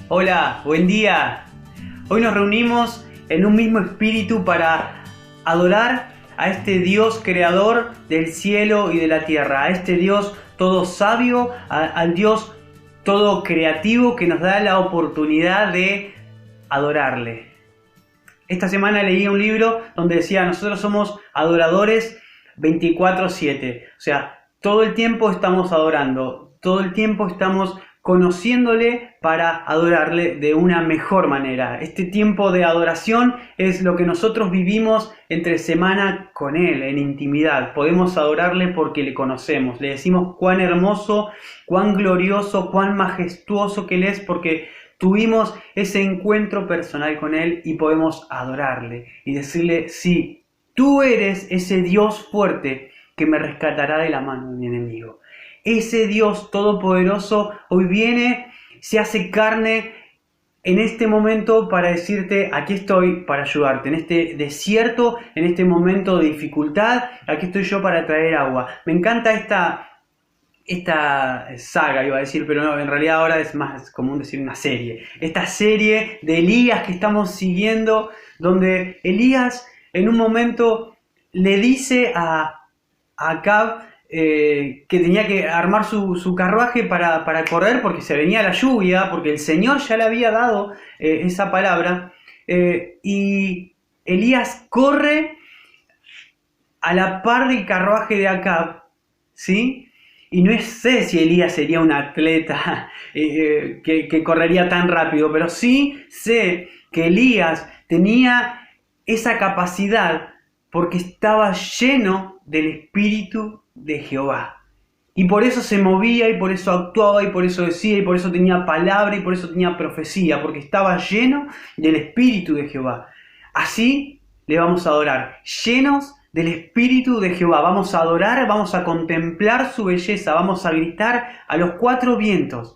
Hola, buen día. Hoy nos reunimos en un mismo espíritu para adorar a este Dios creador del cielo y de la tierra, a este Dios todo sabio, al Dios todo creativo que nos da la oportunidad de adorarle. Esta semana leí un libro donde decía: nosotros somos adoradores 24/7, o sea, todo el tiempo estamos adorando, todo el tiempo estamos conociéndole para adorarle de una mejor manera. Este tiempo de adoración es lo que nosotros vivimos entre semana con Él, en intimidad. Podemos adorarle porque le conocemos, le decimos cuán hermoso, cuán glorioso, cuán majestuoso que Él es, porque tuvimos ese encuentro personal con Él y podemos adorarle y decirle: sí, tú eres ese Dios fuerte que me rescatará de la mano de mi enemigo. Ese Dios todopoderoso hoy viene, se hace carne en este momento para decirte: aquí estoy para ayudarte. En este desierto, en este momento de dificultad, aquí estoy yo para traer agua. Me encanta esta saga, iba a decir, pero no, en realidad ahora es más común decir una serie. Esta serie de Elías que estamos siguiendo, donde Elías en un momento le dice a Acab que tenía que armar su carruaje para correr porque se venía la lluvia, porque el Señor ya le había dado esa palabra, y Elías corre a la par del carruaje de Acab, ¿sí? Y no sé si Elías sería un atleta que correría tan rápido, pero sí sé que Elías tenía esa capacidad porque estaba lleno del Espíritu de Jehová. Y por eso se movía, y por eso actuaba, y por eso decía, y por eso tenía palabra, y por eso tenía profecía, porque estaba lleno del Espíritu de Jehová. Así le vamos a adorar, llenos del Espíritu de Jehová. Vamos a adorar, vamos a contemplar su belleza, vamos a gritar a los cuatro vientos: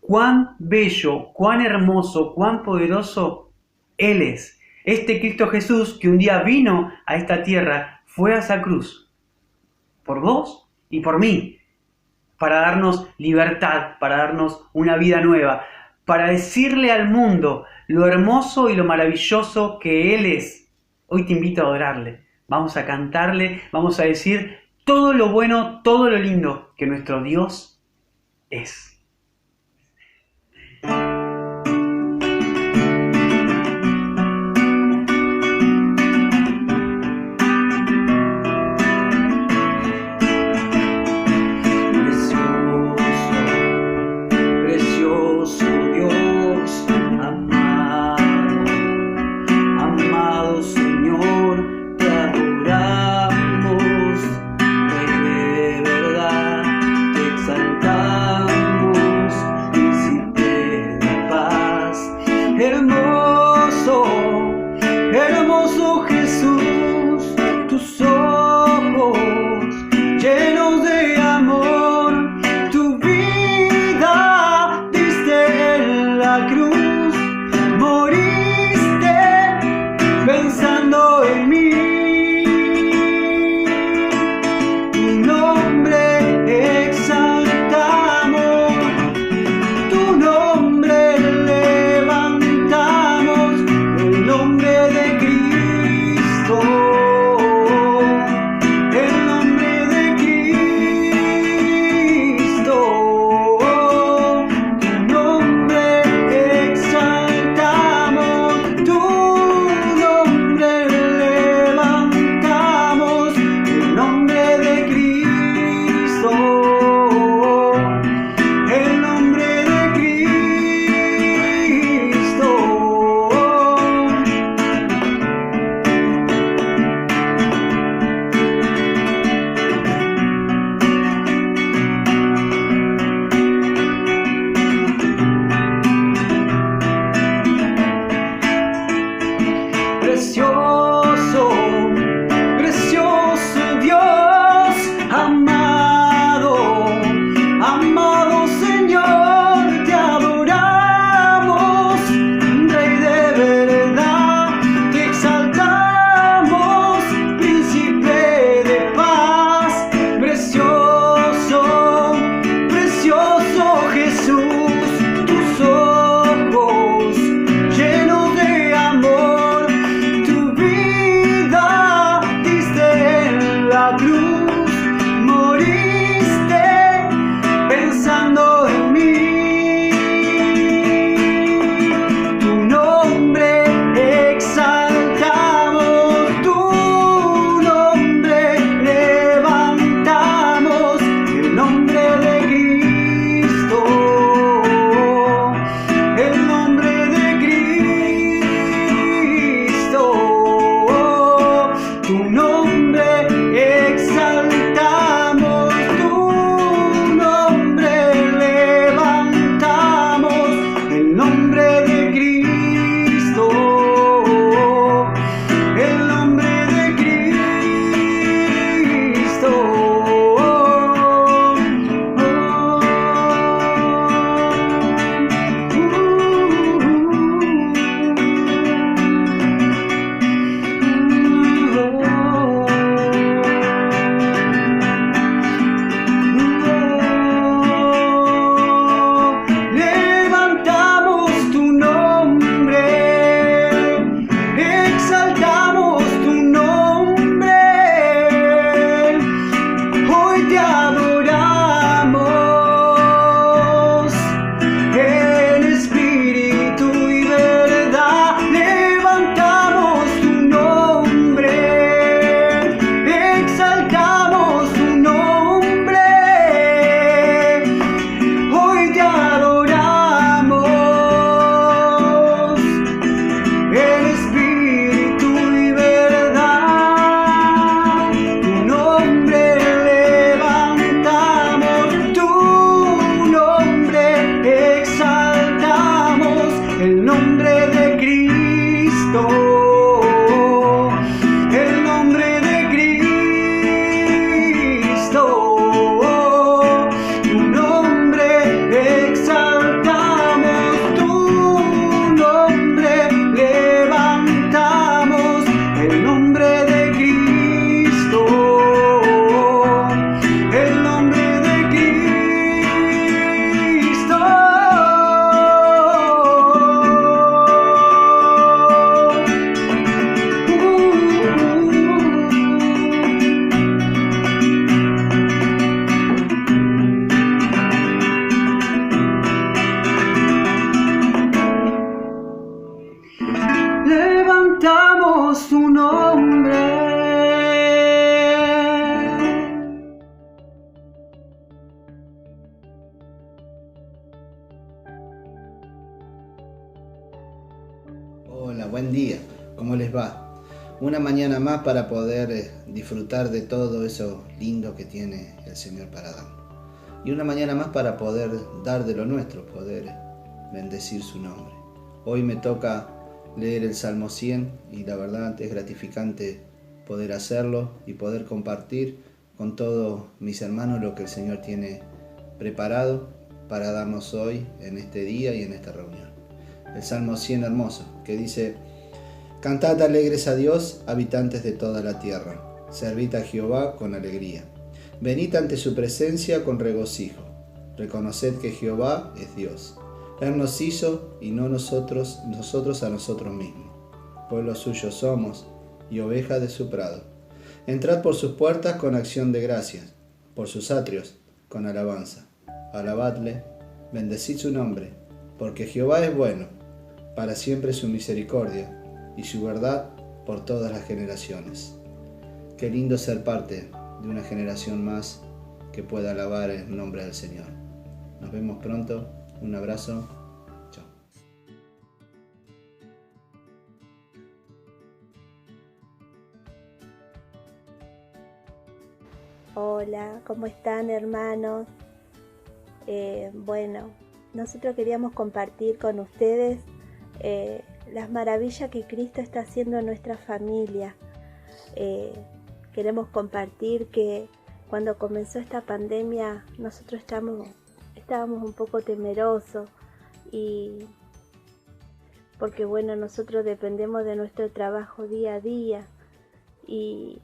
cuán bello, cuán hermoso, cuán poderoso Él es. Este Cristo Jesús que un día vino a esta tierra, fue a esa cruz por vos y por mí, para darnos libertad, para darnos una vida nueva, para decirle al mundo lo hermoso y lo maravilloso que Él es. Hoy te invito a adorarle. Vamos a cantarle, vamos a decir todo lo bueno, todo lo lindo que nuestro Dios es. Una mañana más para poder disfrutar de todo eso lindo que tiene el Señor para dar. Y una mañana más para poder dar de lo nuestro, poder bendecir su nombre. Hoy me toca leer el Salmo 100 y la verdad es gratificante poder hacerlo y poder compartir con todos mis hermanos lo que el Señor tiene preparado para darnos hoy en este día y en esta reunión. El Salmo 100 hermoso que dice: Cantad alegres a Dios, habitantes de toda la tierra, servid a Jehová con alegría. Venid ante su presencia con regocijo. Reconoced que Jehová es Dios. Él nos hizo y no nosotros a nosotros mismos. Pueblo suyo somos y oveja de su prado. Entrad por sus puertas con acción de gracias, por sus atrios con alabanza. Alabadle, bendecid su nombre, porque Jehová es bueno, para siempre su misericordia y su verdad por todas las generaciones. Qué lindo ser parte de una generación más que pueda alabar el nombre del Señor. Nos vemos pronto, un abrazo, chao. Hola, ¿cómo están, hermanos? Bueno, nosotros queríamos compartir con ustedes las maravillas que Cristo está haciendo en nuestra familia. Queremos compartir que cuando comenzó esta pandemia nosotros estábamos un poco temerosos, y porque bueno, nosotros dependemos de nuestro trabajo día a día, y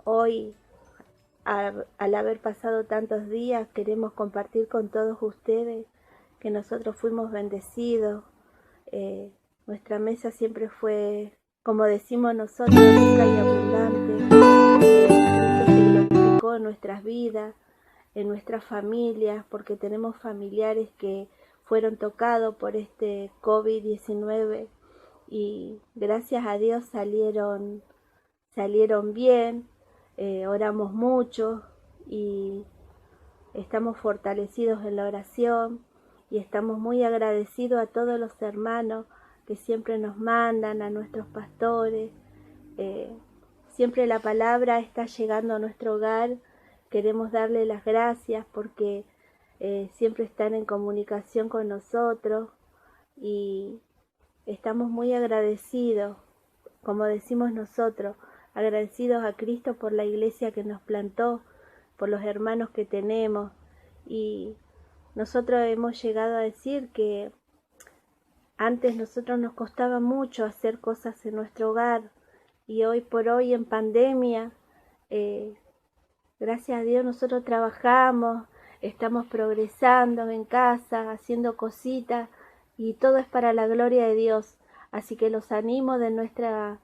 hoy, al haber pasado tantos días, queremos compartir con todos ustedes que nosotros fuimos bendecidos. Nuestra mesa siempre fue, como decimos nosotros, rica y abundante. Cristo se glorificó en nuestras vidas, en nuestras familias, porque tenemos familiares que fueron tocados por este COVID-19 y gracias a Dios salieron bien. Oramos mucho y estamos fortalecidos en la oración, y estamos muy agradecidos a todos los hermanos que siempre nos mandan, a nuestros pastores. Siempre la palabra está llegando a nuestro hogar. Queremos darle las gracias porque siempre están en comunicación con nosotros y estamos muy agradecidos, como decimos nosotros, agradecidos a Cristo por la iglesia que nos plantó, por los hermanos que tenemos. Y nosotros hemos llegado a decir que antes nosotros nos costaba mucho hacer cosas en nuestro hogar, y hoy por hoy en pandemia, gracias a Dios nosotros trabajamos, estamos progresando en casa, haciendo cositas, y todo es para la gloria de Dios. Así que los animo de nuestra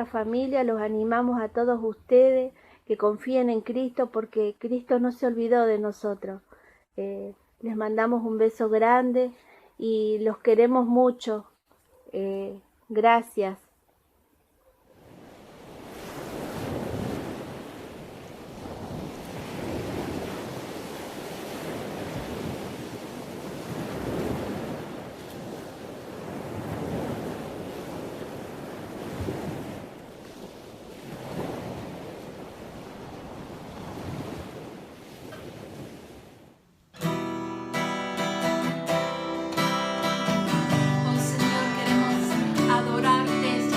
familia, los animamos a todos ustedes que confíen en Cristo, porque Cristo no se olvidó de nosotros. Les mandamos un beso grande y los queremos mucho. Gracias. Oh Señor, queremos adorarte.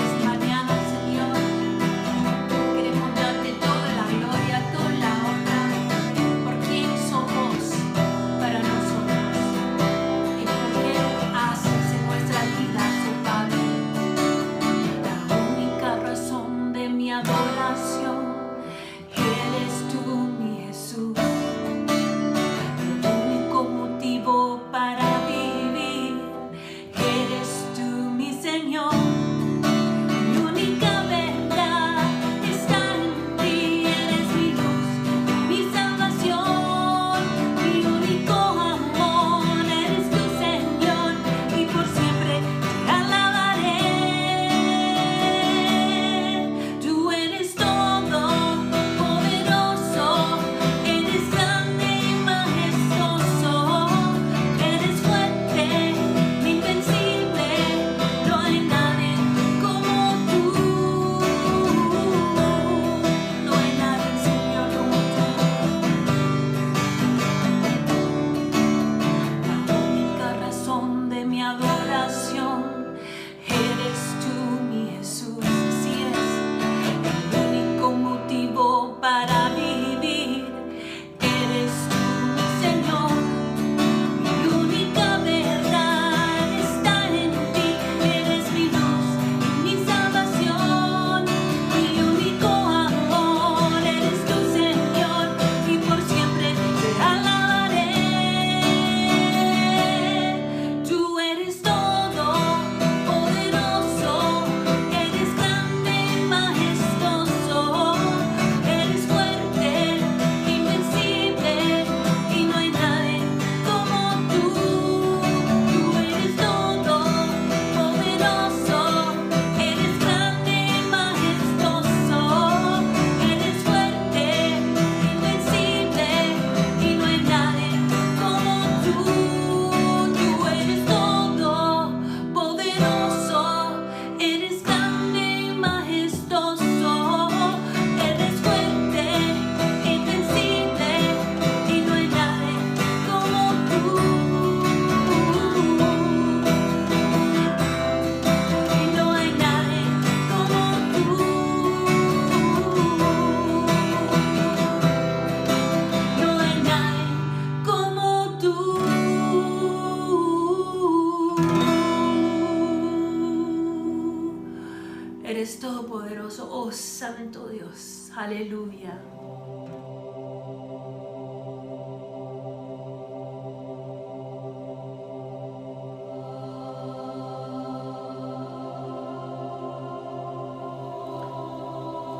Santo Dios. Aleluya.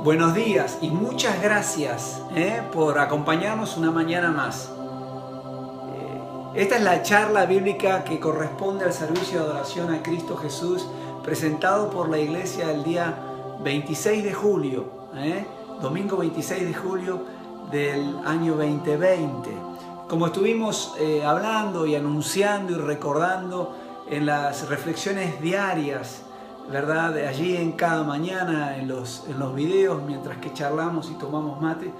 Buenos días y muchas gracias por acompañarnos una mañana más. Esta es la charla bíblica que corresponde al servicio de adoración a Cristo Jesús presentado por la iglesia el día 26 de julio, domingo 26 de julio del año 2020. Como estuvimos hablando y anunciando y recordando en las reflexiones diarias, ¿verdad? Allí en cada mañana, en los videos, mientras que charlamos y tomamos mate,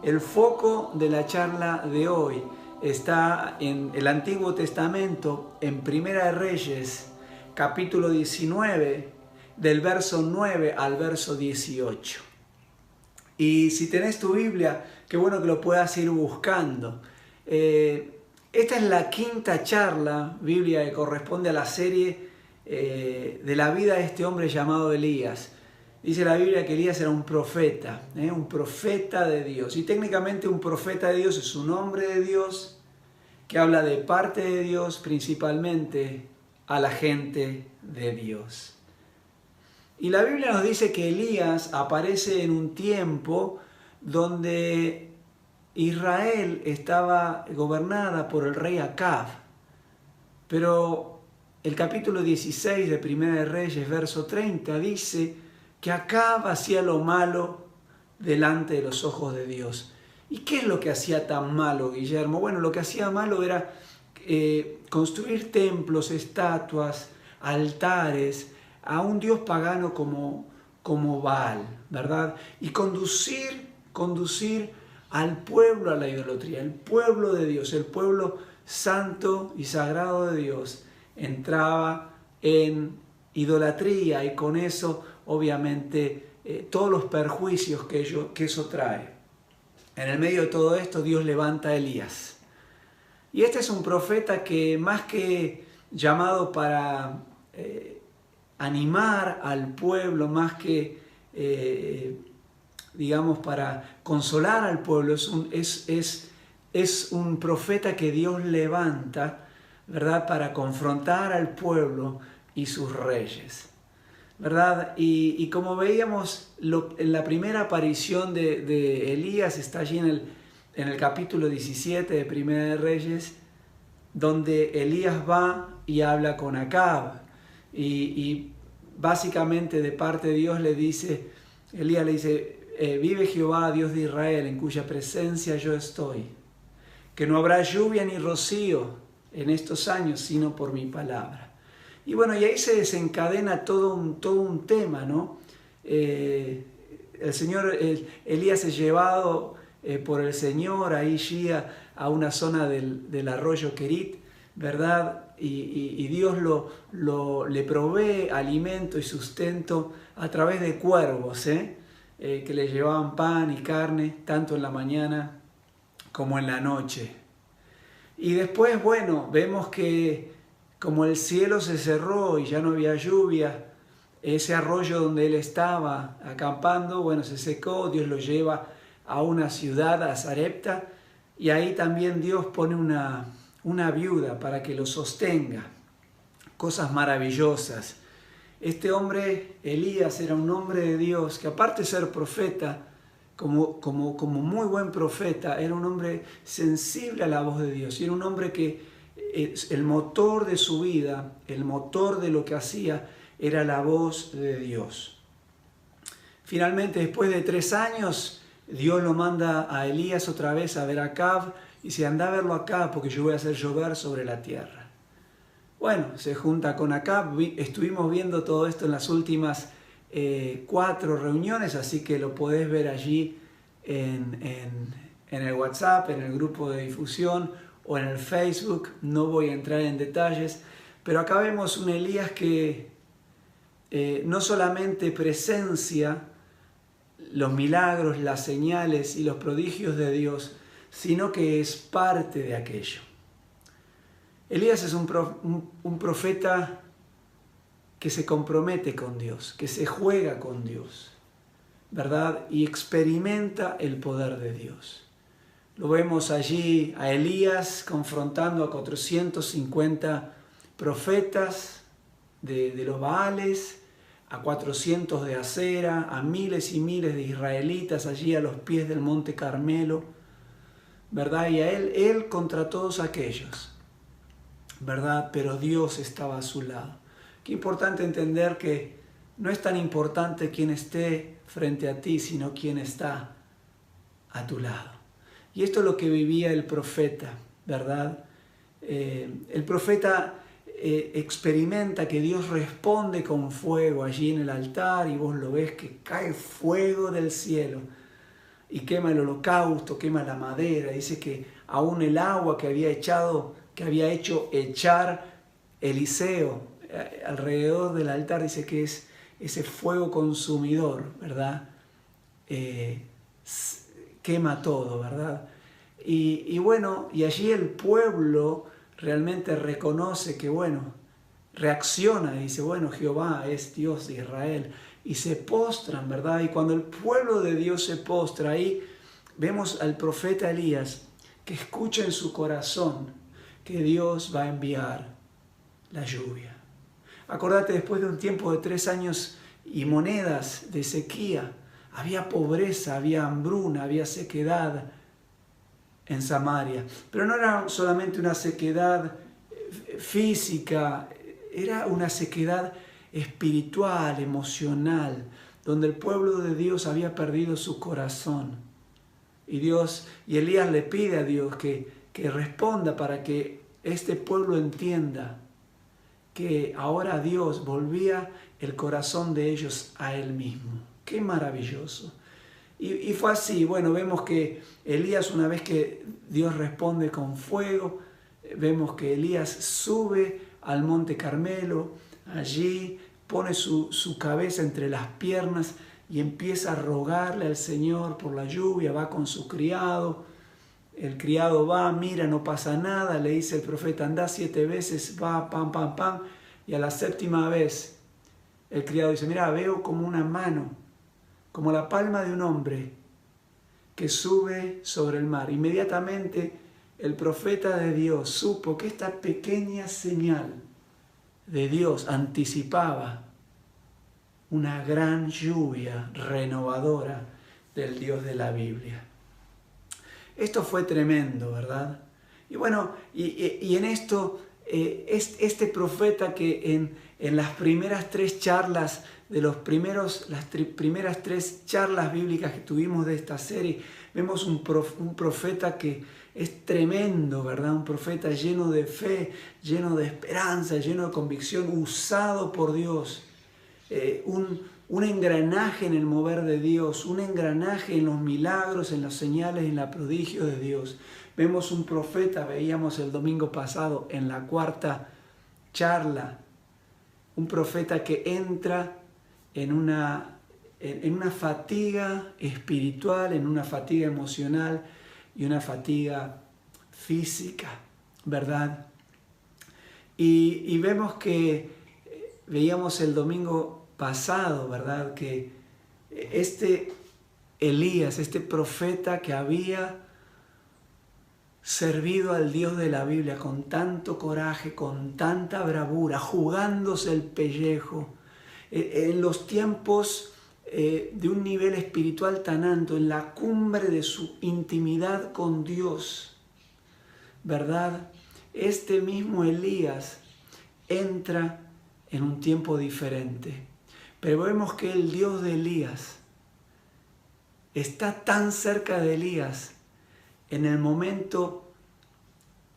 el foco de la charla de hoy está en el Antiguo Testamento, en Primera de Reyes, capítulo 19, del verso 9 al verso 18. Y si tenés tu Biblia, qué bueno que lo puedas ir buscando. Esta es la quinta charla bíblica que corresponde a la serie de la vida de este hombre llamado Elías. Dice la Biblia que Elías era un profeta de Dios. Y técnicamente un profeta de Dios es un hombre de Dios que habla de parte de Dios principalmente a la gente de Dios. Y la Biblia nos dice que Elías aparece en un tiempo donde Israel estaba gobernada por el rey Acab. Pero el capítulo 16 de Primera de Reyes, verso 30, dice que Acab hacía lo malo delante de los ojos de Dios. ¿Y qué es lo que hacía tan malo, Guillermo? Bueno, lo que hacía malo era construir templos, estatuas, altares a un dios pagano como Baal, ¿verdad? Y conducir al pueblo a la idolatría, el pueblo de Dios, el pueblo santo y sagrado de Dios, entraba en idolatría y con eso obviamente todos los perjuicios que eso trae. En el medio de todo esto Dios levanta a Elías. Y este es un profeta que más que llamado para animar al pueblo, más que digamos para consolar al pueblo, es un profeta que Dios levanta, ¿verdad?, para confrontar al pueblo y sus reyes, ¿verdad? Y como veíamos, en la primera aparición de Elías está allí en el capítulo 17 de Primera de Reyes, donde Elías va y habla con Acab, y básicamente de parte de Dios Elías le dice, vive Jehová, Dios de Israel, en cuya presencia yo estoy, que no habrá lluvia ni rocío en estos años, sino por mi palabra. Y bueno, y ahí se desencadena todo un tema, ¿no? Elías es llevado por el Señor allí a una zona del arroyo Querit, ¿verdad? Y Dios le provee alimento y sustento a través de cuervos, que le llevaban pan y carne, tanto en la mañana como en la noche. Y después, bueno, vemos que como el cielo se cerró y ya no había lluvia, ese arroyo donde él estaba acampando, bueno, se secó, Dios lo lleva a una ciudad, a Sarepta, y ahí también Dios pone una viuda para que lo sostenga. Cosas maravillosas. Este hombre, Elías, era un hombre de Dios que aparte de ser profeta, como muy buen profeta, era un hombre sensible a la voz de Dios. Y era un hombre que el motor de su vida, el motor de lo que hacía, era la voz de Dios. Finalmente, después de 3 años, Dios lo manda a Elías otra vez a ver a Acab y dice, anda a verlo acá porque yo voy a hacer llover sobre la tierra. Bueno, se junta con Acab, estuvimos viendo todo esto en las últimas 4 reuniones, así que lo podés ver allí en el WhatsApp, en el grupo de difusión o en el Facebook. No voy a entrar en detalles, pero acá vemos un Elías que no solamente presencia los milagros, las señales y los prodigios de Dios, sino que es parte de aquello. Elías es un profeta que se compromete con Dios, que se juega con Dios, ¿verdad? Y experimenta el poder de Dios. Lo vemos allí a Elías confrontando a 450 profetas de los Baales, a 400 de Acera, a miles y miles de israelitas allí a los pies del monte Carmelo, ¿verdad? Y a él contra todos aquellos, ¿verdad? Pero Dios estaba a su lado. Qué importante entender que no es tan importante quién esté frente a ti, sino quién está a tu lado. Y esto es lo que vivía el profeta, ¿verdad? El profeta experimenta que Dios responde con fuego allí en el altar y vos lo ves que cae fuego del cielo y quema el holocausto, quema la madera. Dice que aún el agua que había hecho echar Eliseo alrededor del altar, dice que es ese fuego consumidor, ¿verdad? Quema todo, ¿verdad? Y bueno, y allí el pueblo realmente reconoce que, bueno, reacciona y dice, bueno, Jehová es Dios de Israel, y se postran, ¿verdad? Y cuando el pueblo de Dios se postra, ahí vemos al profeta Elías que escucha en su corazón que Dios va a enviar la lluvia. Acordate, después de un tiempo de 3 años y monedas de sequía, había pobreza, había hambruna, había sequedad en Samaria. Pero no era solamente una sequedad física, era una sequedad espiritual, emocional, donde el pueblo de Dios había perdido su corazón. Y Elías le pide a Dios que responda para que este pueblo entienda que ahora Dios volvía el corazón de ellos a Él mismo. ¡Qué maravilloso! Y fue así. Bueno, vemos que Elías, una vez que Dios responde con fuego, vemos que Elías sube al monte Carmelo, allí pone su cabeza entre las piernas y empieza a rogarle al Señor por la lluvia, va con su criado. El criado va, mira, no pasa nada, le dice el profeta, anda 7 veces, va, pam, pam, pam, y a la 7ª vez el criado dice, mira, veo como una mano, como la palma de un hombre que sube sobre el mar. Inmediatamente el profeta de Dios supo que esta pequeña señal de Dios anticipaba una gran lluvia renovadora del Dios de la Biblia. Esto fue tremendo, ¿verdad? Y bueno, y en esto, este profeta que en las primeras 3 charlas, las primeras 3 charlas bíblicas que tuvimos de esta serie, vemos un profeta que es tremendo, ¿verdad? Un profeta lleno de fe, lleno de esperanza, lleno de convicción, usado por Dios. Un engranaje en el mover de Dios, un engranaje en los milagros, en las señales, en los prodigios de Dios. Vemos un profeta, veíamos el domingo pasado en la 4ª charla, un profeta que entra en una fatiga espiritual, en una fatiga emocional y una fatiga física, ¿verdad? Y vemos que, veíamos el domingo pasado, ¿verdad? Que este Elías, este profeta que había servido al Dios de la Biblia con tanto coraje, con tanta bravura, jugándose el pellejo, en los tiempos de un nivel espiritual tan alto, en la cumbre de su intimidad con Dios, ¿verdad? Este mismo Elías entra en un tiempo diferente. Pero vemos que el Dios de Elías está tan cerca de Elías en el momento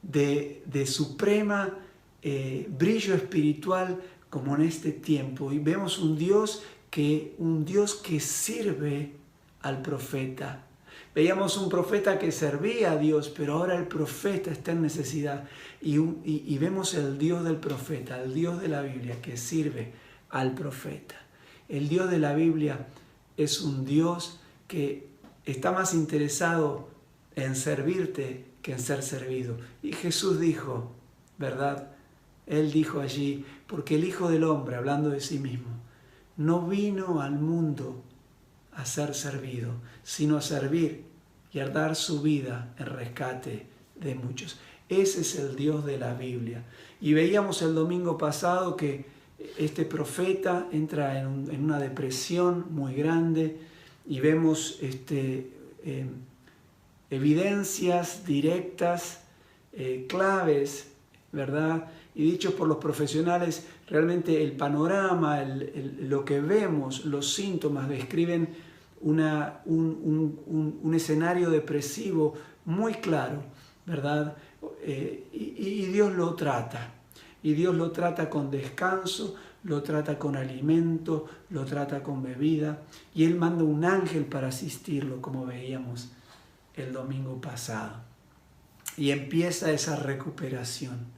de suprema brillo espiritual como en este tiempo. Y vemos un Dios que sirve al profeta. Veíamos un profeta que servía a Dios, pero ahora el profeta está en necesidad. Y vemos el Dios del profeta, el Dios de la Biblia que sirve al profeta. El Dios de la Biblia es un Dios que está más interesado en servirte que en ser servido. Y Jesús dijo, ¿verdad? Él dijo allí, porque el Hijo del Hombre, hablando de sí mismo, no vino al mundo a ser servido, sino a servir y a dar su vida en rescate de muchos. Ese es el Dios de la Biblia. Y veíamos el domingo pasado que este profeta entra en una depresión muy grande y vemos evidencias directas, claves, ¿verdad? Y dicho por los profesionales, realmente el panorama, lo que vemos, los síntomas describen un escenario depresivo muy claro, ¿verdad? Y Dios lo trata. Y Dios lo trata con descanso, lo trata con alimento, lo trata con bebida. Y Él manda un ángel para asistirlo, como veíamos el domingo pasado. Y empieza esa recuperación.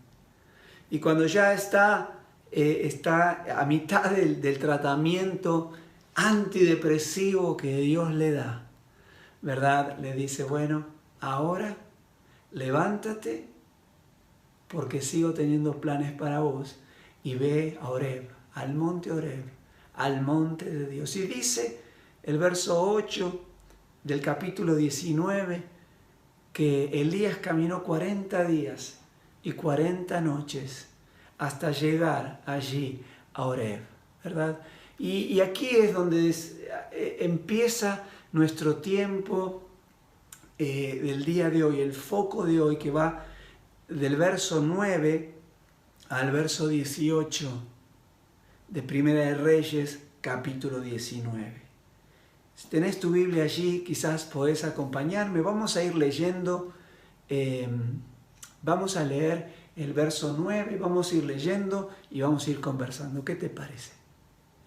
Y cuando ya está a mitad del tratamiento antidepresivo que Dios le da, ¿verdad? Le dice, bueno, ahora levántate porque sigo teniendo planes para vos y ve a Horeb, al monte Horeb, al monte de Dios. Y dice el verso 8 del capítulo 19 que Elías caminó 40 días y 40 noches hasta llegar allí a Horeb, ¿verdad? Y aquí es donde empieza nuestro tiempo del día de hoy, el foco de hoy que va del verso 9 al verso 18 de Primera de Reyes, capítulo 19. Si tenés tu Biblia allí, quizás podés acompañarme. Vamos a ir leyendo, vamos a leer el verso 9, vamos a ir leyendo y vamos a ir conversando. ¿Qué te parece?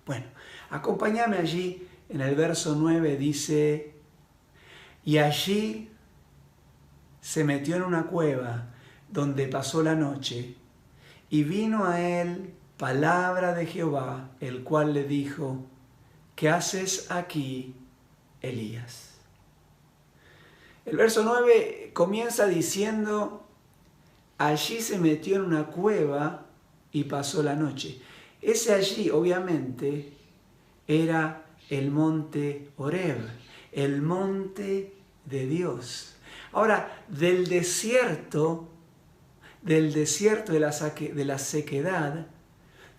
Bueno, acompáñame allí en el verso 9, dice, y allí se metió en una cueva donde pasó la noche, y vino a él palabra de Jehová, el cual le dijo, ¿qué haces aquí, Elías? El verso 9 comienza diciendo, allí se metió en una cueva y pasó la noche. Ese allí, obviamente, era el monte Horeb, el monte de Dios. Ahora, del desierto de la sequedad,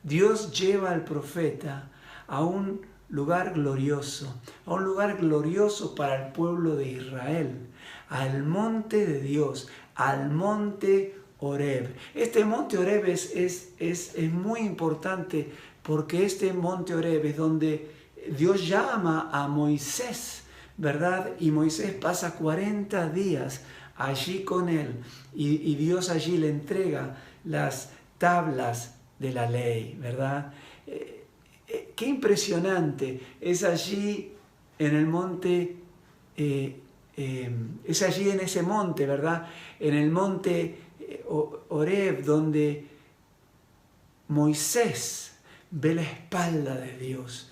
Dios lleva al profeta a un lugar glorioso para el pueblo de Israel, al monte de Dios, al monte Horeb. Este monte Horeb es muy importante porque este monte Horeb es donde Dios llama a Moisés, ¿verdad? Y Moisés pasa 40 días allí con él y Dios allí le entrega las tablas de la ley, ¿verdad? Qué impresionante, es allí en el monte, es allí en ese monte, ¿verdad? En el monte Horeb, donde Moisés ve la espalda de Dios,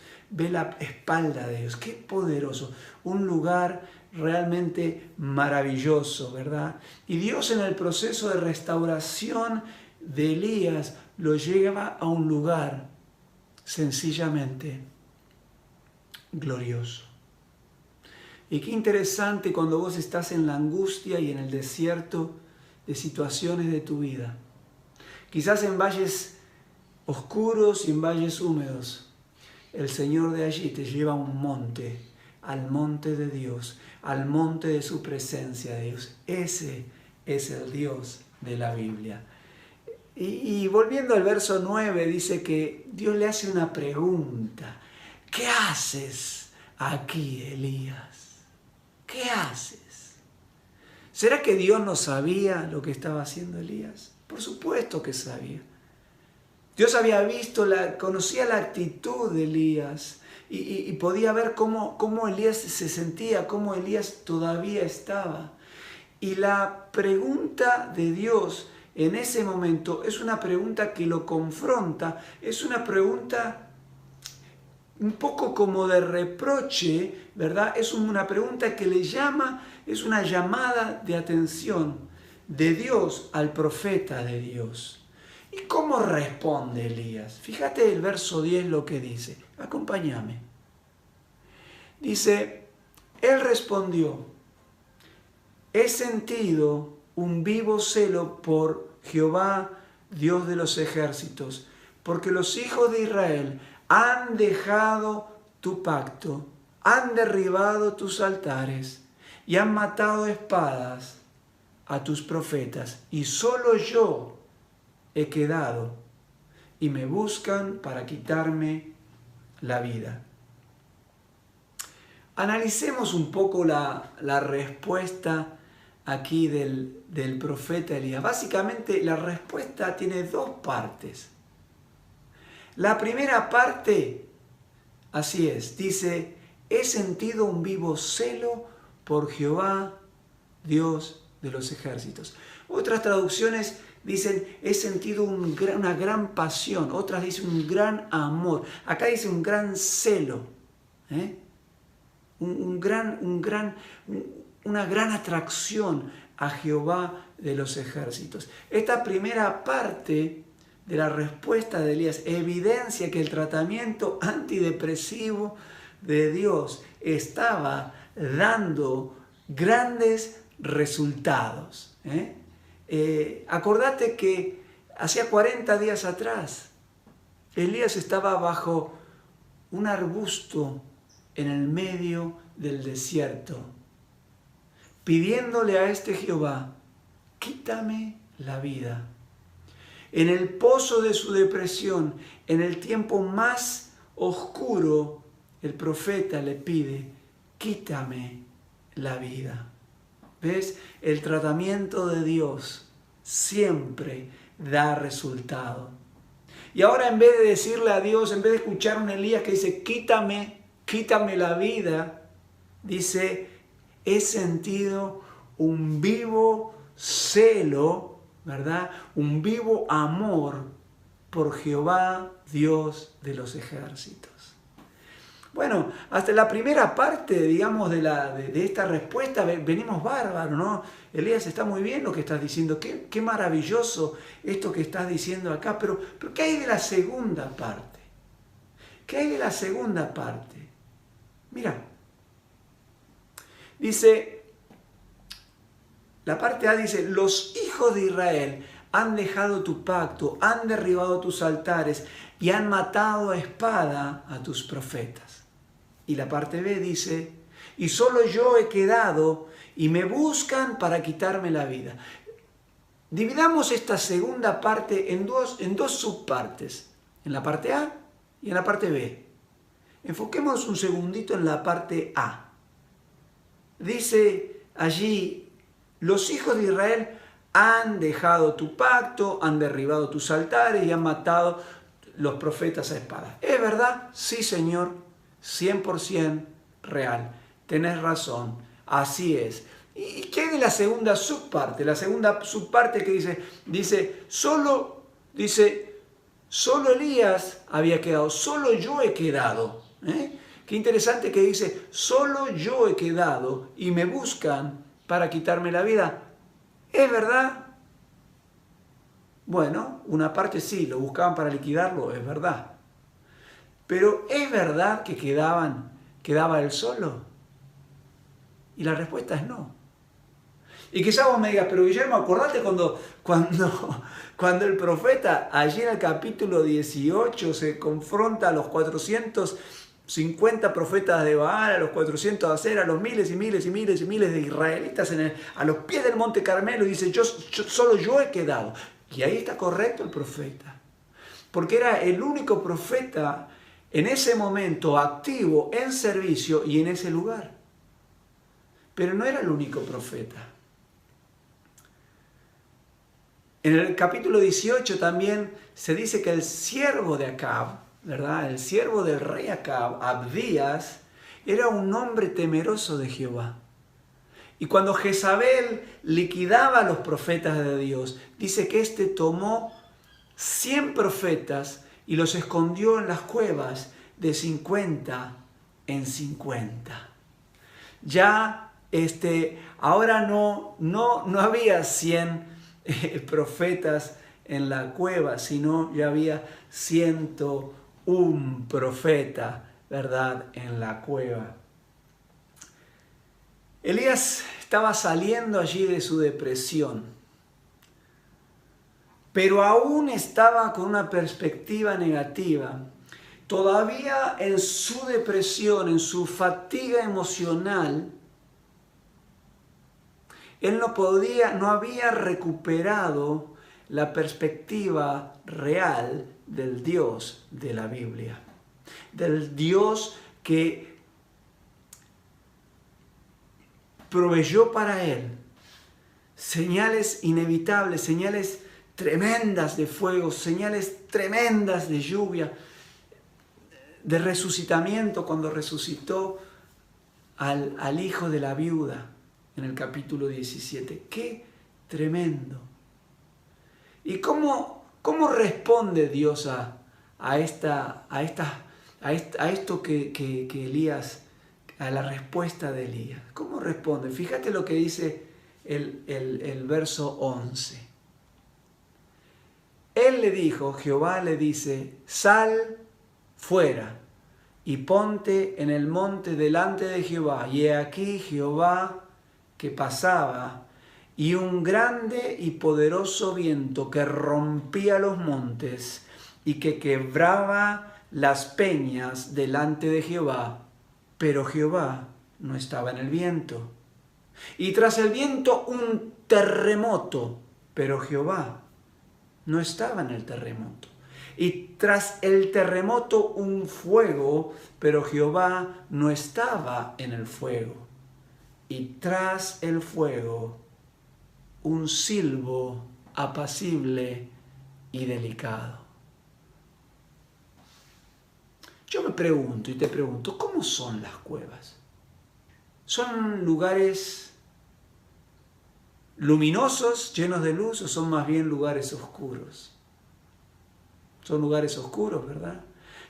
qué poderoso, un lugar realmente maravilloso, ¿verdad? Y Dios en el proceso de restauración de Elías lo lleva a un lugar sencillamente glorioso. Y qué interesante cuando vos estás en la angustia y en el desierto de situaciones de tu vida, quizás en valles oscuros y en valles húmedos, el Señor de allí te lleva a un monte, al monte de Dios, al monte de su presencia de Dios. Ese es el Dios de la Biblia. Y volviendo al verso 9, dice que Dios le hace una pregunta. ¿Qué haces aquí, Elías? ¿Qué haces? ¿Será que Dios no sabía lo que estaba haciendo Elías? Por supuesto que sabía. Dios había visto, conocía la actitud de Elías y podía ver cómo Elías se sentía, cómo Elías todavía estaba. Y la pregunta de Dios en ese momento es una pregunta que lo confronta, es una pregunta un poco como de reproche, ¿verdad? Es una pregunta que le llama, es una llamada de atención de Dios al profeta de Dios. ¿Y cómo responde Elías? Fíjate el verso 10 lo que dice. Acompáñame. Dice, él respondió, he sentido un vivo celo por Jehová, Dios de los ejércitos, porque los hijos de Israel han dejado tu pacto, han derribado tus altares y han matado a espadas a tus profetas, y solo yo he quedado, y me buscan para quitarme la vida. Analicemos un poco la respuesta aquí del profeta Elías. Básicamente la respuesta tiene dos partes. La primera parte, así es, dice, he sentido un vivo celo por Jehová, Dios de los ejércitos. Otras traducciones dicen, he sentido una gran pasión. Otras dicen un gran amor. Acá dice un gran celo. Una gran atracción a Jehová de los ejércitos. Esta primera parte de la respuesta de Elías evidencia que el tratamiento antidepresivo de Dios estaba dando grandes resultados. Acordate que hacía 40 días atrás Elías estaba bajo un arbusto en el medio del desierto, pidiéndole a este Jehová, quítame la vida. En el pozo de su depresión, en el tiempo más oscuro, el profeta le pide, quítame la vida. ¿Ves? El tratamiento de Dios siempre da resultado. Y ahora en vez de decirle a Dios, en vez de escuchar a un Elías que dice, quítame la vida, dice, he sentido un vivo celo, ¿verdad? Un vivo amor por Jehová, Dios de los ejércitos. Bueno, hasta la primera parte, digamos, de esta respuesta venimos bárbaros, ¿no? Elías, está muy bien lo que estás diciendo, qué maravilloso esto que estás diciendo acá, pero ¿qué hay de la segunda parte? ¿Qué hay de la segunda parte? Mira, dice, la parte A dice, los hijos de Israel han dejado tu pacto, han derribado tus altares y han matado a espada a tus profetas. Y la parte B dice, y solo yo he quedado y me buscan para quitarme la vida. Dividamos esta segunda parte en dos subpartes, en la parte A y en la parte B. Enfoquémonos un segundito en la parte A. Dice allí, los hijos de Israel han dejado tu pacto, han derribado tus altares y han matado los profetas a espada. ¿Es verdad? Sí, Señor, 100% real. Tenés razón, así es. ¿Y qué hay de la segunda subparte? La segunda subparte que dice, solo Elías había quedado, solo yo he quedado. Qué interesante que dice, solo yo he quedado y me buscan para quitarme la vida. ¿Es verdad? Bueno, una parte sí, lo buscaban para liquidarlo, es verdad. Pero ¿es verdad que quedaba él solo? Y la respuesta es no. Y quizás vos me digas, pero Guillermo, acordate cuando el profeta, allí en el capítulo 18, se confronta a los 450 profetas de Baal, a los 400 de Acera, a los miles y miles y miles y miles de israelitas a los pies del monte Carmelo, y dice, solo yo he quedado. Y ahí está correcto el profeta. Porque era el único profeta en ese momento activo, en servicio y en ese lugar. Pero no era el único profeta. En el capítulo 18 también se dice que el siervo de Acab, ¿verdad? El siervo del rey Acab, Abdías, era un hombre temeroso de Jehová. Y cuando Jezabel liquidaba a los profetas de Dios, dice que éste tomó 100 profetas y los escondió en las cuevas de 50 en 50. Ya ahora no había 100 profetas en la cueva, sino ya había 101 profeta, ¿verdad?, en la cueva. Elías estaba saliendo allí de su depresión, pero aún estaba con una perspectiva negativa. Todavía en su depresión, en su fatiga emocional, él no había recuperado la perspectiva real del Dios de la Biblia, del Dios que proveyó para él señales inevitables, señales tremendas de fuego, señales tremendas de lluvia, de resucitamiento cuando resucitó al hijo de la viuda en el capítulo 17. ¡Qué tremendo! ¿Y cómo responde Dios a esto que Elías, a la respuesta de Elías? ¿Cómo responde? Fíjate lo que dice el verso 11. Él le dijo, Jehová le dice, sal fuera y ponte en el monte delante de Jehová. Y he aquí Jehová que pasaba, y un grande y poderoso viento que rompía los montes y que quebraba las peñas delante de Jehová. Pero Jehová no estaba en el viento. Y tras el viento un terremoto, pero Jehová no estaba en el terremoto. Y tras el terremoto un fuego, pero Jehová no estaba en el fuego. Y tras el fuego un silbo apacible y delicado. Yo me pregunto y te pregunto, ¿cómo son las cuevas? ¿Son lugares luminosos, llenos de luz, o son más bien lugares oscuros? Son lugares oscuros, ¿verdad?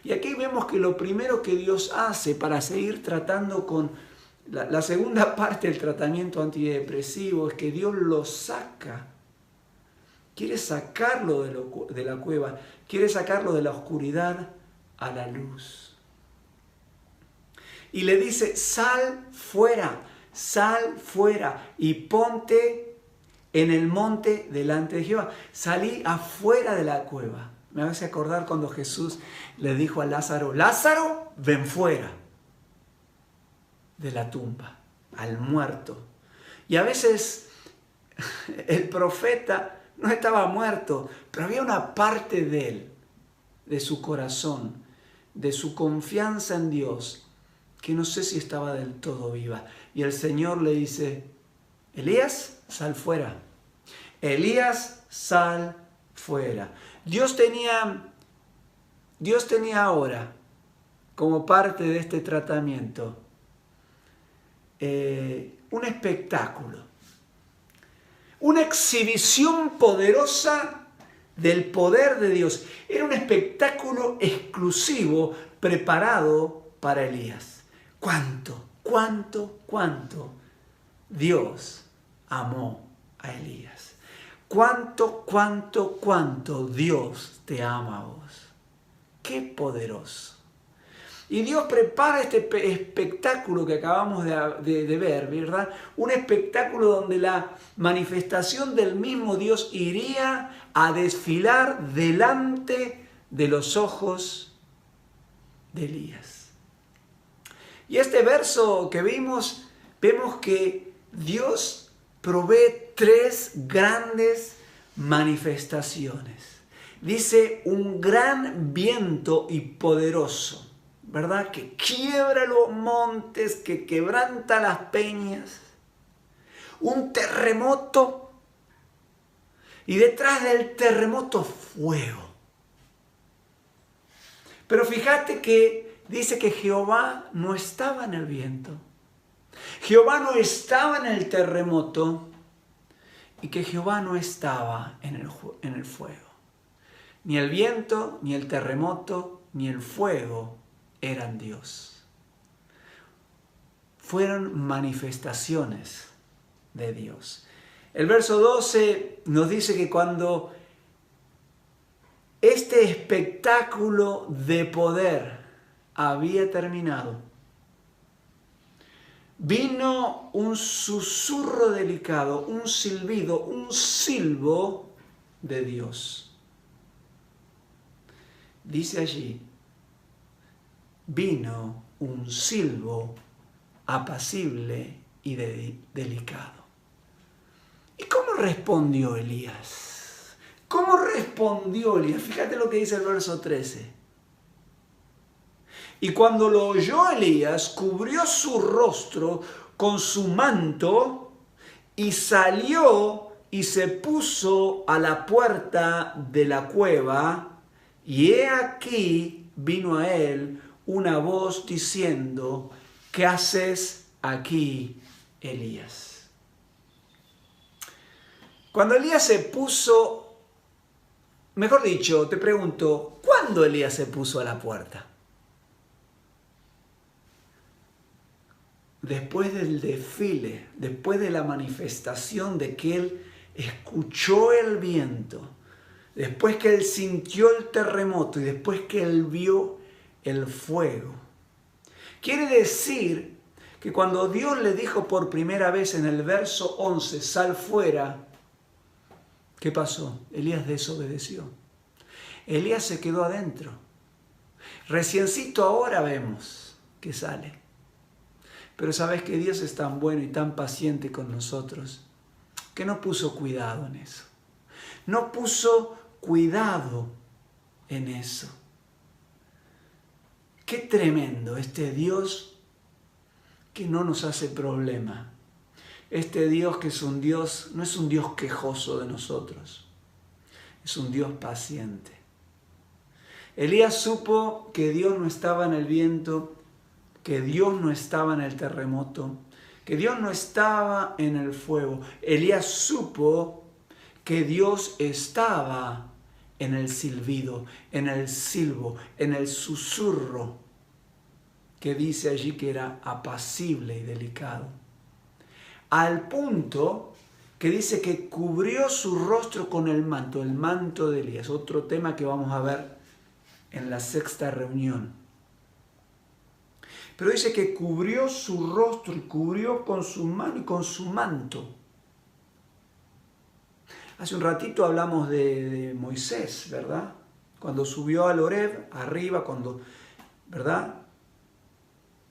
Y aquí vemos que lo primero que Dios hace para seguir tratando con la segunda parte del tratamiento antidepresivo es que Dios lo saca. Quiere sacarlo de la cueva, quiere sacarlo de la oscuridad a la luz. Y le dice, sal fuera y ponte en el monte delante de Jehová. Salí afuera de la cueva. Me hace acordar cuando Jesús le dijo a Lázaro, Lázaro, ven fuera de la tumba, al muerto. Y a veces el profeta no estaba muerto, pero había una parte de él, de su corazón, de su confianza en Dios, que no sé si estaba del todo viva. Y el Señor le dice, Elías, sal fuera. Elías, sal fuera. Dios tenía ahora, como parte de este tratamiento, un espectáculo, una exhibición poderosa del poder de Dios. Era un espectáculo exclusivo preparado para Elías. ¿Cuánto Dios amó a Elías? ¿Cuánto Dios te ama a vos? ¡Qué poderoso! Y Dios prepara este espectáculo que acabamos de ver, ¿verdad? Un espectáculo donde la manifestación del mismo Dios iría a desfilar delante de los ojos de Elías. Y este verso que vemos que Dios provee tres grandes manifestaciones. Dice un gran viento y poderoso, ¿verdad? Que quiebra los montes, que quebranta las peñas. Un terremoto. Y detrás del terremoto, fuego. Pero fíjate que dice que Jehová no estaba en el viento. Jehová no estaba en el terremoto. Y que Jehová no estaba en el fuego. Ni el viento, ni el terremoto, ni el fuego eran Dios. Fueron manifestaciones de Dios. El verso 12 nos dice que cuando este espectáculo de poder había terminado, vino un susurro delicado, un silbido, un silbo de Dios. Dice allí, vino un silbo apacible y delicado. ¿Y cómo respondió Elías? ¿Cómo respondió Elías? Fíjate lo que dice el verso 13. Y cuando lo oyó Elías, cubrió su rostro con su manto y salió y se puso a la puerta de la cueva. Y he aquí vino a él una voz diciendo, ¿qué haces aquí, Elías? Cuando Elías se puso, mejor dicho, te pregunto, ¿cuándo Elías se puso a la puerta? Después del desfile, después de la manifestación de que él escuchó el viento, después que él sintió el terremoto y después que él vio el fuego. Quiere decir que cuando Dios le dijo por primera vez en el verso 11, sal fuera, ¿qué pasó? Elías desobedeció. Elías se quedó adentro. Reciencito ahora vemos que sale. Pero sabes que Dios es tan bueno y tan paciente con nosotros que no puso cuidado en eso. No puso cuidado en eso. Qué tremendo este Dios que no nos hace problema. Este Dios que es un Dios, no es un Dios quejoso de nosotros. Es un Dios paciente. Elías supo que Dios no estaba en el viento, que Dios no estaba en el terremoto, que Dios no estaba en el fuego. Elías supo que Dios estaba en el silbido, en el silbo, en el susurro, que dice allí que era apacible y delicado. Al punto que dice que cubrió su rostro con el manto de Elías. Otro tema que vamos a ver en la sexta reunión. Pero dice que cubrió su rostro y cubrió con su mano y con su manto. Hace un ratito hablamos de Moisés, ¿verdad? Cuando subió al Horeb, arriba, ¿verdad?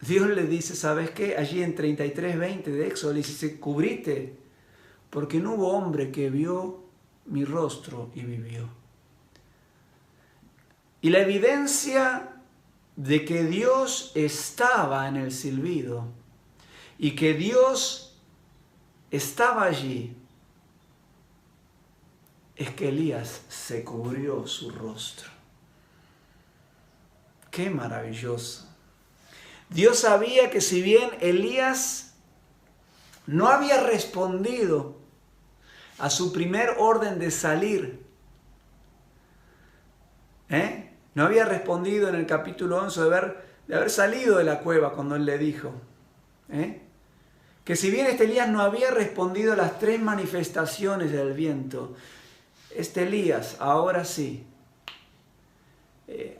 Dios le dice, ¿sabes qué? Allí en 33:20 de Éxodo le dice, cubrite, porque no hubo hombre que vio mi rostro y vivió. Y la evidencia de que Dios estaba en el silbido y que Dios estaba allí, es que Elías se cubrió su rostro. ¡Qué maravilloso! Dios sabía que si bien Elías no había respondido a su primer orden de salir, no había respondido en el capítulo 11 de haber salido de la cueva cuando él le dijo, que si bien este Elías no había respondido a las 3 manifestaciones del viento, este Elías ahora sí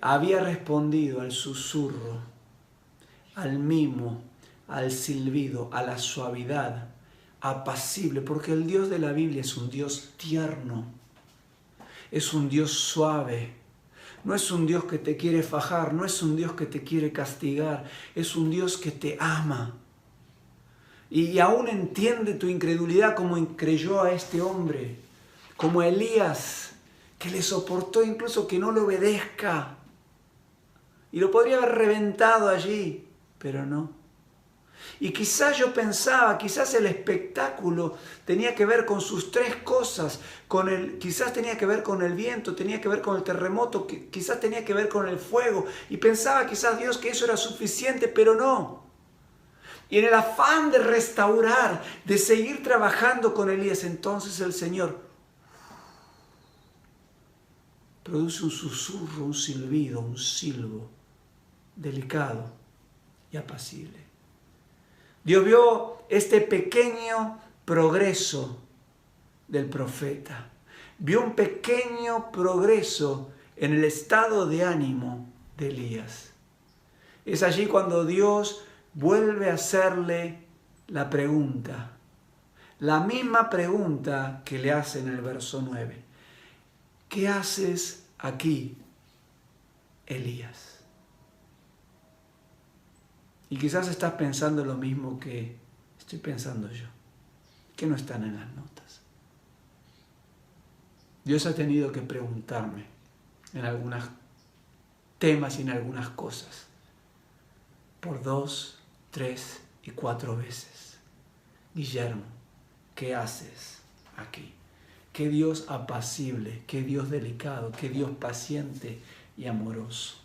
había respondido al susurro, al mimo, al silbido, a la suavidad, apacible, porque el Dios de la Biblia es un Dios tierno, es un Dios suave. No es un Dios que te quiere fajar, no es un Dios que te quiere castigar, es un Dios que te ama. Y aún entiende tu incredulidad como creyó a este hombre, como a Elías, que le soportó incluso que no le obedezca. Y lo podría haber reventado allí, pero no. Y quizás yo pensaba, quizás el espectáculo tenía que ver con sus 3 cosas, quizás tenía que ver con el viento, tenía que ver con el terremoto, quizás tenía que ver con el fuego, y pensaba quizás Dios que eso era suficiente, pero no. Y en el afán de restaurar, de seguir trabajando con Elías, entonces el Señor produce un susurro, un silbido, un silbo delicado y apacible. Dios vio este pequeño progreso del profeta. Vio un pequeño progreso en el estado de ánimo de Elías. Es allí cuando Dios vuelve a hacerle la pregunta, la misma pregunta que le hace en el verso 9. ¿Qué haces aquí, Elías? Y quizás estás pensando lo mismo que estoy pensando yo, que no están en las notas. Dios ha tenido que preguntarme en algunos temas y en algunas cosas por 2, 3 y 4 veces. Guillermo, ¿qué haces aquí? Qué Dios apacible, qué Dios delicado, qué Dios paciente y amoroso.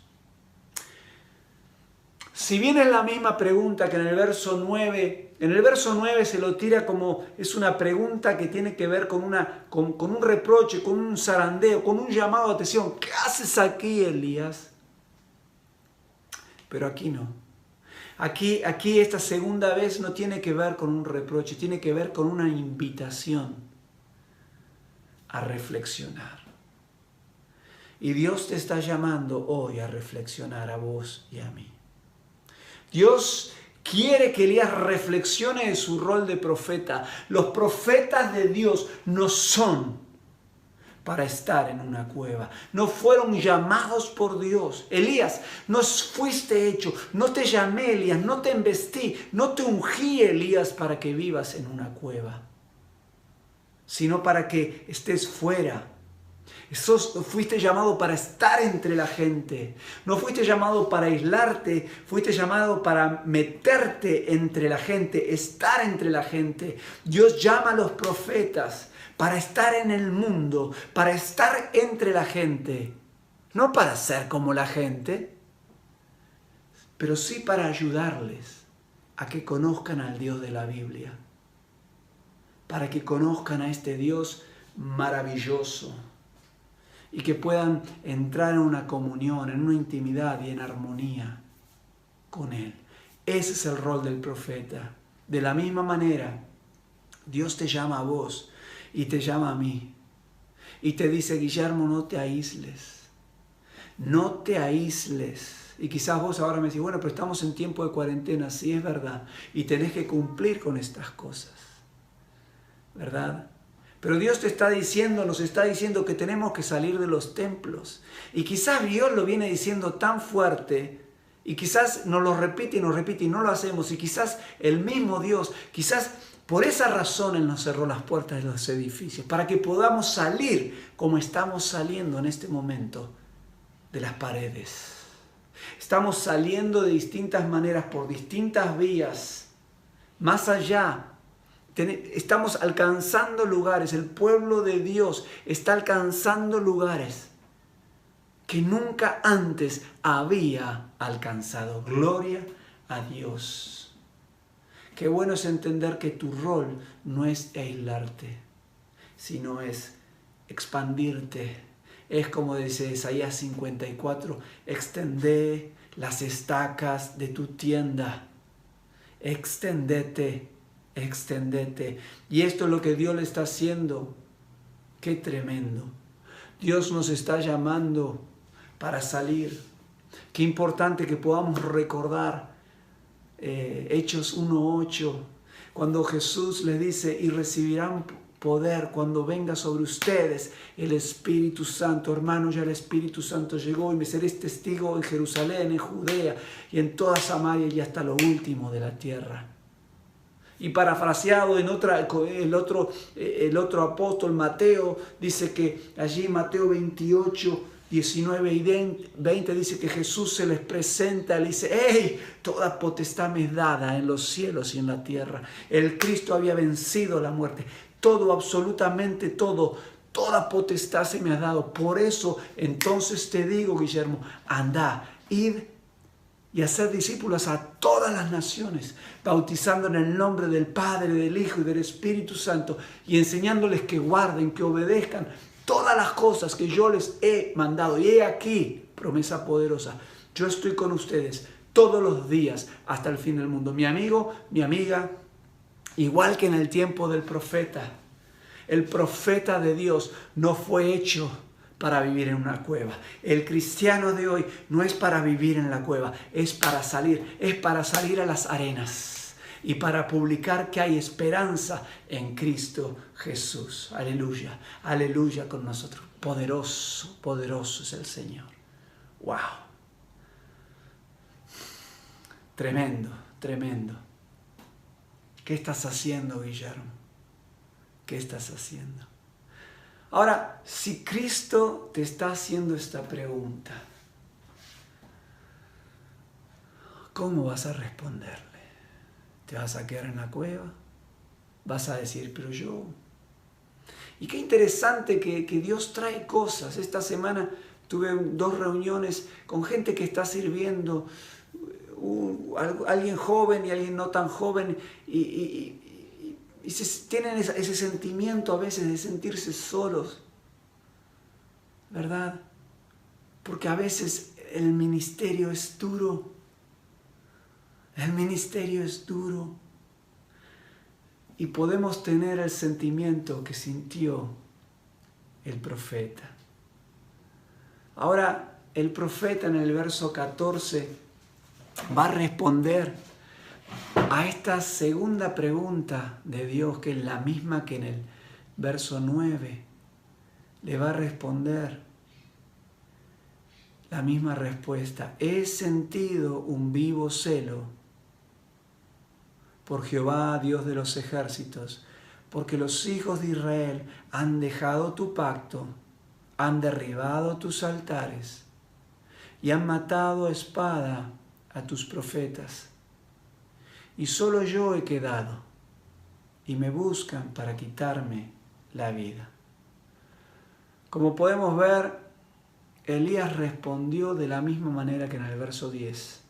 Si bien es la misma pregunta que en el verso 9, en el verso 9 se lo tira como es una pregunta que tiene que ver con un reproche, con un zarandeo, con un llamado de atención. ¿Qué haces aquí, Elías? Pero aquí no. Aquí esta segunda vez no tiene que ver con un reproche, tiene que ver con una invitación a reflexionar. Y Dios te está llamando hoy a reflexionar a vos y a mí. Dios quiere que Elías reflexione en su rol de profeta. Los profetas de Dios no son para estar en una cueva. No fueron llamados por Dios. Elías, no fuiste hecho. No te llamé, Elías. No te investí. No te ungí, Elías, para que vivas en una cueva, sino para que estés fuera. Fuiste llamado para estar entre la gente. No fuiste llamado para aislarte, fuiste llamado para meterte entre la gente, estar entre la gente. Dios llama a los profetas para estar en el mundo, para estar entre la gente. No para ser como la gente, pero sí para ayudarles a que conozcan al Dios de la Biblia, para que conozcan a este Dios maravilloso y que puedan entrar en una comunión, en una intimidad y en armonía con Él. Ese es el rol del profeta. De la misma manera, Dios te llama a vos y te llama a mí. Y te dice, Guillermo, no te aísles. No te aísles. Y quizás vos ahora me decís, bueno, pero estamos en tiempo de cuarentena. Sí, es verdad. Y tenés que cumplir con estas cosas, ¿verdad? Pero Dios nos está diciendo que tenemos que salir de los templos. Y quizás Dios lo viene diciendo tan fuerte, y quizás nos lo repite y no lo hacemos. Y quizás el mismo Dios, quizás por esa razón Él nos cerró las puertas de los edificios, para que podamos salir como estamos saliendo en este momento de las paredes. Estamos saliendo de distintas maneras, por distintas vías, más allá. Estamos alcanzando lugares, el pueblo de Dios está alcanzando lugares que nunca antes había alcanzado. Gloria a Dios. Qué bueno es entender que tu rol no es aislarte, sino es expandirte. Es como dice Isaías 54, extendé las estacas de tu tienda, extendete. Y esto es lo que Dios le está haciendo. Qué tremendo. Dios nos está llamando para salir. Qué importante que podamos recordar Hechos 1:8, cuando Jesús les dice, y recibirán poder cuando venga sobre ustedes el Espíritu Santo. Hermanos, ya el Espíritu Santo llegó y me seréis testigo en Jerusalén, en Judea y en toda Samaria y hasta lo último de la tierra. Y parafraseado en el otro apóstol Mateo, dice que allí Mateo 28, 19 y 20 dice que Jesús se les presenta, le dice, ¡hey! Toda potestad me es dada en los cielos y en la tierra. El Cristo había vencido la muerte. Todo, absolutamente todo, toda potestad se me ha dado. Por eso, entonces te digo, Guillermo, anda, id y hacer discípulos a todas las naciones, bautizando en el nombre del Padre, del Hijo y del Espíritu Santo, y enseñándoles que guarden, que obedezcan todas las cosas que yo les he mandado. Y he aquí, promesa poderosa, yo estoy con ustedes todos los días hasta el fin del mundo. Mi amigo, mi amiga, igual que en el tiempo del profeta, el profeta de Dios no fue hecho para vivir en una cueva. El cristiano de hoy no es para vivir en la cueva, es para salir a las arenas y para publicar que hay esperanza en Cristo Jesús. Aleluya, aleluya con nosotros. Poderoso, poderoso es el Señor. ¡Wow! Tremendo, tremendo. ¿Qué estás haciendo, Guillermo? ¿Qué estás haciendo? Ahora, si Cristo te está haciendo esta pregunta, ¿cómo vas a responderle? ¿Te vas a quedar en la cueva? ¿Vas a decir, pero yo? Y qué interesante que Dios trae cosas. Esta semana tuve 2 reuniones con gente que está sirviendo, alguien joven y alguien no tan joven, y tienen ese sentimiento a veces de sentirse solos, ¿verdad? Porque a veces el ministerio es duro. El ministerio es duro. Y podemos tener el sentimiento que sintió el profeta. Ahora, el profeta en el verso 14 va a responder a esta segunda pregunta de Dios, que es la misma que en el verso 9. Le va a responder la misma respuesta. He sentido un vivo celo por Jehová, Dios de los ejércitos, porque los hijos de Israel han dejado tu pacto, han derribado tus altares y han matado a espada a tus profetas. Y solo yo he quedado, y me buscan para quitarme la vida. Como podemos ver, Elías respondió de la misma manera que en el verso 10.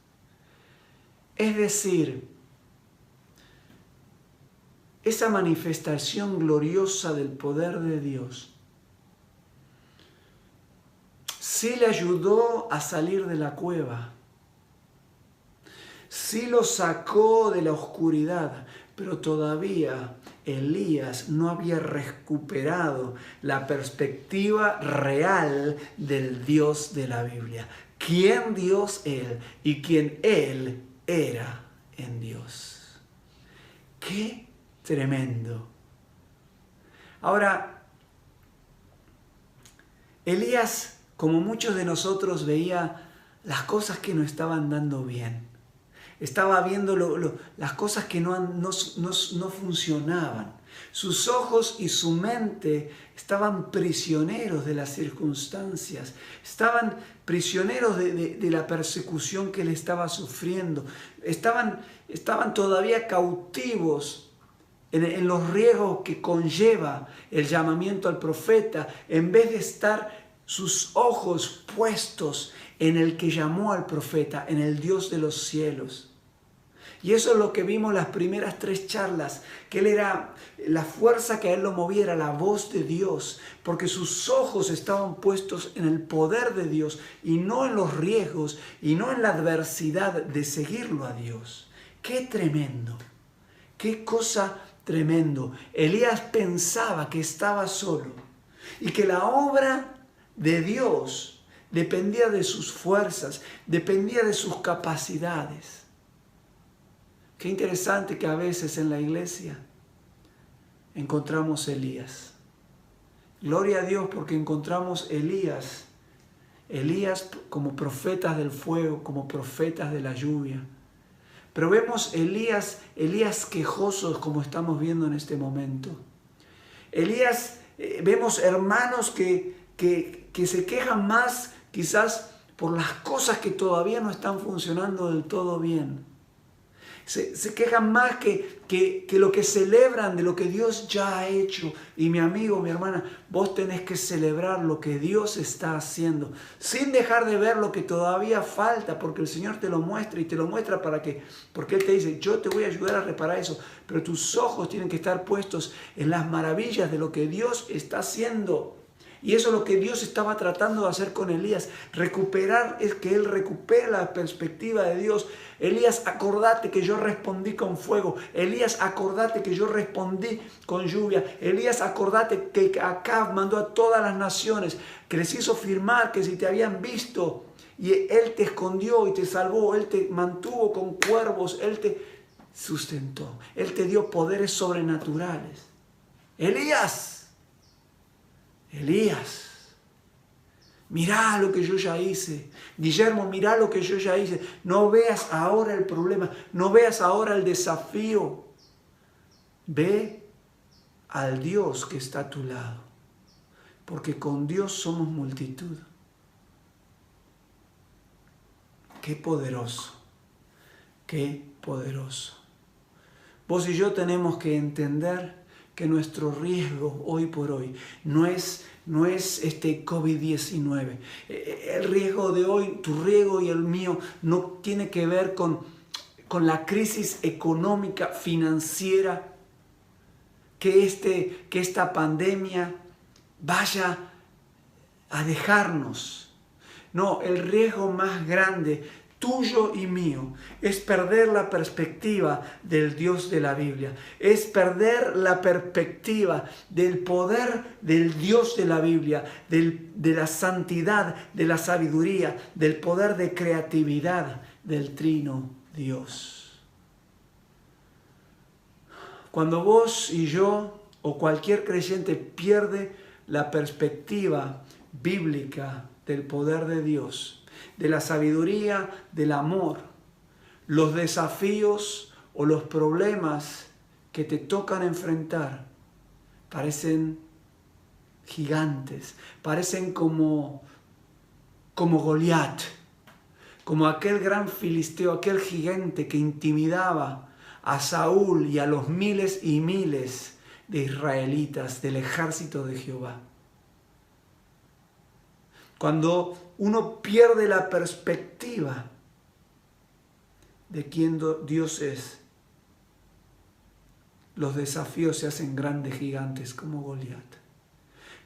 Es decir, esa manifestación gloriosa del poder de Dios sí le ayudó a salir de la cueva. Sí lo sacó de la oscuridad, pero todavía Elías no había recuperado la perspectiva real del Dios de la Biblia. ¿Quién Dios él y quién él era en Dios? ¡Qué tremendo! Ahora, Elías, como muchos de nosotros, veía las cosas que no estaban dando bien. Estaba viendo las cosas que no funcionaban. Sus ojos y su mente estaban prisioneros de las circunstancias. Estaban prisioneros de la persecución que él estaba sufriendo. Estaban todavía cautivos en los riesgos que conlleva el llamamiento al profeta, en vez de estar sus ojos puestos en el que llamó al profeta, en el Dios de los cielos. Y eso es lo que vimos las primeras 3 charlas, que él era, la fuerza que a él lo movía era la voz de Dios, porque sus ojos estaban puestos en el poder de Dios y no en los riesgos y no en la adversidad de seguirlo a Dios. ¡Qué tremendo! ¡Qué cosa tremendo! Elías pensaba que estaba solo y que la obra de Dios dependía de sus fuerzas, dependía de sus capacidades. Qué interesante que a veces en la iglesia encontramos Elías. Gloria a Dios porque encontramos Elías como profetas del fuego, como profetas de la lluvia. Pero vemos Elías quejosos como estamos viendo en este momento. Vemos hermanos que se quejan más quizás por las cosas que todavía no están funcionando del todo bien. Se quejan más que lo que celebran de lo que Dios ya ha hecho. Y mi amigo, mi hermana, vos tenés que celebrar lo que Dios está haciendo, sin dejar de ver lo que todavía falta, porque el Señor te lo muestra y te lo muestra porque Él te dice, yo te voy a ayudar a reparar eso, pero tus ojos tienen que estar puestos en las maravillas de lo que Dios está haciendo. Y eso es lo que Dios estaba tratando de hacer con Elías. Es que él recupere la perspectiva de Dios. Elías, acordate que yo respondí con fuego. Elías, acordate que yo respondí con lluvia. Elías, acordate que Acab mandó a todas las naciones, que les hizo firmar que si te habían visto y él te escondió y te salvó, él te mantuvo con cuervos, sustentó. Él te dio poderes sobrenaturales. Elías, mirá lo que yo ya hice. Guillermo, mirá lo que yo ya hice. No veas ahora el problema, no veas ahora el desafío. Ve al Dios que está a tu lado, porque con Dios somos multitud. Qué poderoso, qué poderoso. Vos y yo tenemos que entender que nuestro riesgo hoy por hoy no es este COVID-19. El riesgo de hoy, tu riesgo y el mío, no tiene que ver con la crisis económica, financiera, que esta pandemia vaya a dejarnos. No, el riesgo más grande, tuyo y mío, es perder la perspectiva del Dios de la Biblia. Es perder la perspectiva del poder del Dios de la Biblia, de la santidad, de la sabiduría, del poder de creatividad del Trino Dios. Cuando vos y yo o cualquier creyente pierde la perspectiva bíblica del poder de Dios, de la sabiduría, del amor, los desafíos o los problemas que te tocan enfrentar parecen gigantes, parecen como Goliat, como aquel gran filisteo, aquel gigante que intimidaba a Saúl y a los miles y miles de israelitas del ejército de Jehová. Cuando uno pierde la perspectiva de quién Dios es, los desafíos se hacen grandes gigantes como Goliat.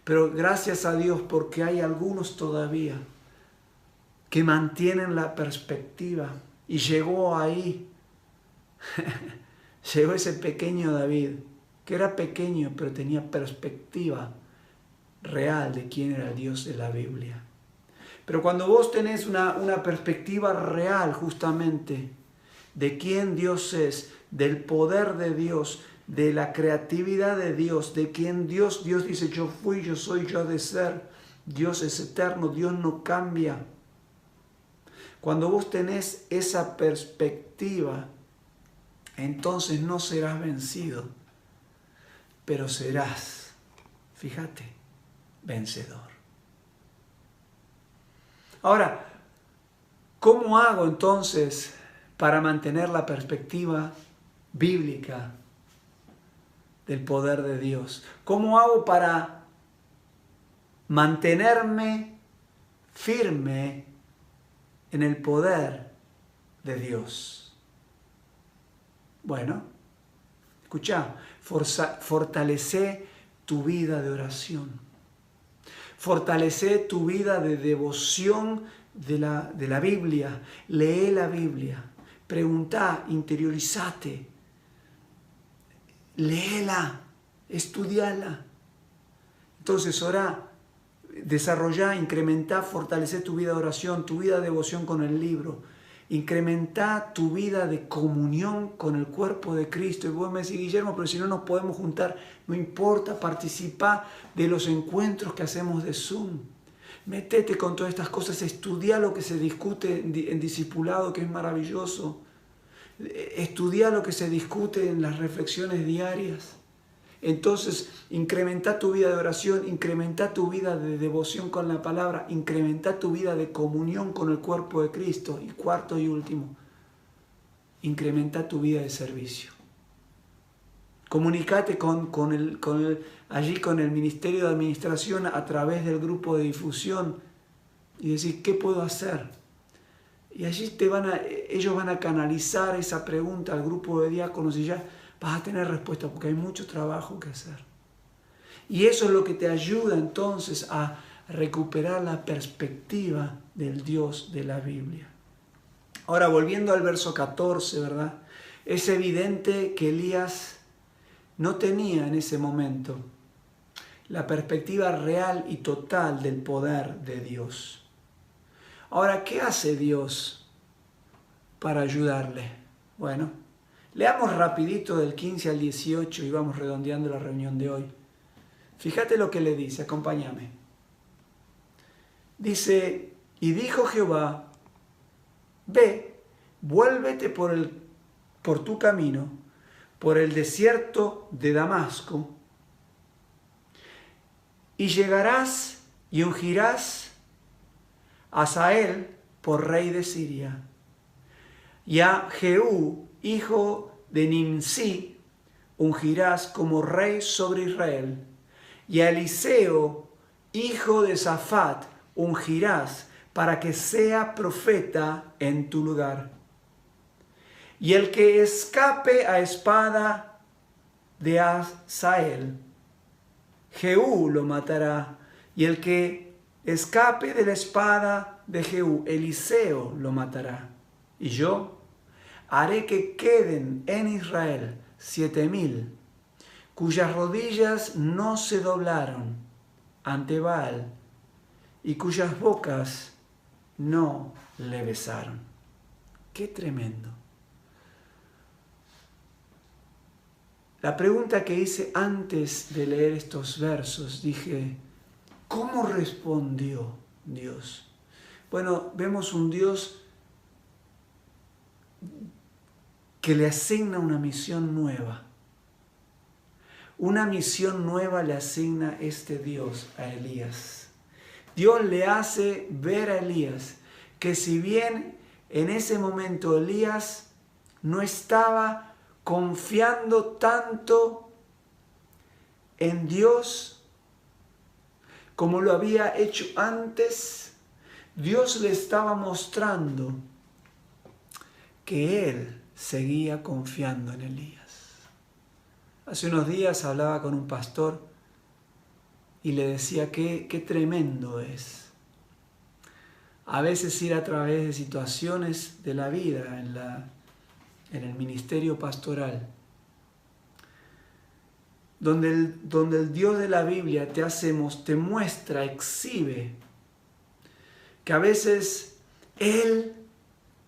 Pero gracias a Dios, porque hay algunos todavía que mantienen la perspectiva. Y llegó ahí, llegó ese pequeño David, que era pequeño pero tenía perspectiva real de quién era el Dios de la Biblia. Pero cuando vos tenés una perspectiva real justamente de quién Dios es, del poder de Dios, de la creatividad de Dios, de quién Dios dice yo fui, yo soy, yo he de ser, Dios es eterno, Dios no cambia. Cuando vos tenés esa perspectiva, entonces no serás vencido, pero serás, fíjate, vencedor. Ahora, ¿cómo hago entonces para mantener la perspectiva bíblica del poder de Dios? ¿Cómo hago para mantenerme firme en el poder de Dios? Bueno, escucha, fortalece tu vida de oración. Fortalece tu vida de devoción de la Biblia. Lee la Biblia. Preguntá, interiorizate. Léela, estudiala. Entonces orá, desarrollá, incrementá, fortalecé tu vida de oración, tu vida de devoción con el libro. Incrementá tu vida de comunión con el cuerpo de Cristo. Y vos me decís, Guillermo, pero si no nos podemos juntar, no importa, participá de los encuentros que hacemos de Zoom. Métete con todas estas cosas, estudia lo que se discute en discipulado, que es maravilloso. Estudia lo que se discute en las reflexiones diarias. Entonces, incrementa tu vida de oración, incrementa tu vida de devoción con la palabra, incrementa tu vida de comunión con el cuerpo de Cristo. Y cuarto y último, incrementa tu vida de servicio. Comunicate allí con el Ministerio de Administración a través del grupo de difusión y decir, ¿qué puedo hacer? Y allí ellos van a canalizar esa pregunta al grupo de diáconos y ya vas a tener respuesta porque hay mucho trabajo que hacer. Y eso es lo que te ayuda entonces a recuperar la perspectiva del Dios de la Biblia. Ahora, volviendo al verso 14, ¿verdad? Es evidente que Elías no tenía en ese momento la perspectiva real y total del poder de Dios. Ahora, ¿qué hace Dios para ayudarle? Bueno, Leamos rapidito del 15 al 18 y vamos redondeando la reunión de hoy. Fíjate lo que le dice, acompáñame. Dice, y dijo Jehová, ve, vuélvete por tu camino, por el desierto de Damasco, y llegarás y ungirás a Hazael por rey de Siria, y a Jehú, hijo de Nimsi, ungirás como rey sobre Israel, y a Eliseo, hijo de Safat, ungirás para que sea profeta en tu lugar. Y el que escape a espada de Hazael, Jehú lo matará, y el que escape de la espada de Jehú, Eliseo lo matará. Y yo haré que queden en Israel 7,000, cuyas rodillas no se doblaron ante Baal, y cuyas bocas no le besaron. ¡Qué tremendo! La pregunta que hice antes de leer estos versos, dije, ¿cómo respondió Dios? Bueno, vemos un Dios que le asigna una misión nueva. Una misión nueva le asigna este Dios a Elías. Dios le hace ver a Elías que si bien en ese momento Elías no estaba confiando tanto en Dios como lo había hecho antes, Dios le estaba mostrando que él seguía confiando en Elías. Hace unos días hablaba con un pastor y le decía qué tremendo es a veces ir a través de situaciones de la vida en el ministerio pastoral, donde el Dios de la Biblia te muestra, exhibe, que a veces Él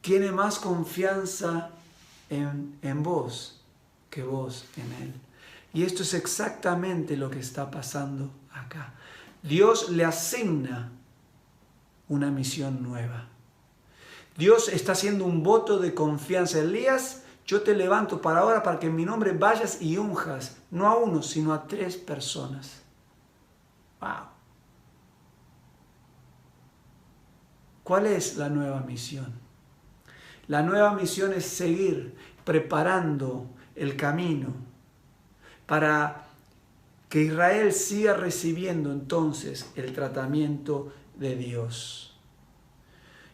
tiene más confianza en vos que vos en Él. Y esto es exactamente lo que está pasando acá. Dios le asigna una misión nueva. Dios está haciendo un voto de confianza. Elías, yo te levanto para ahora para que en mi nombre vayas y unjas, no a uno, sino a 3 personas. ¡Wow! ¿Cuál es la nueva misión? La nueva misión es seguir preparando el camino para que Israel siga recibiendo entonces el tratamiento de Dios.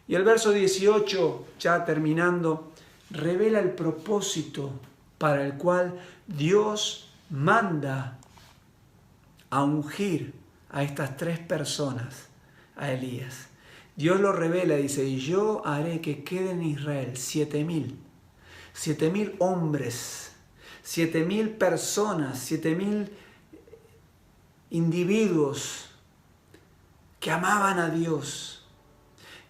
Y el verso 18, ya terminando, revela el propósito para el cual Dios manda a ungir a estas 3 personas, a Elías. Dios lo revela, dice, y yo haré que queden en Israel 7,000 hombres, 7,000 personas, 7,000 individuos que amaban a Dios.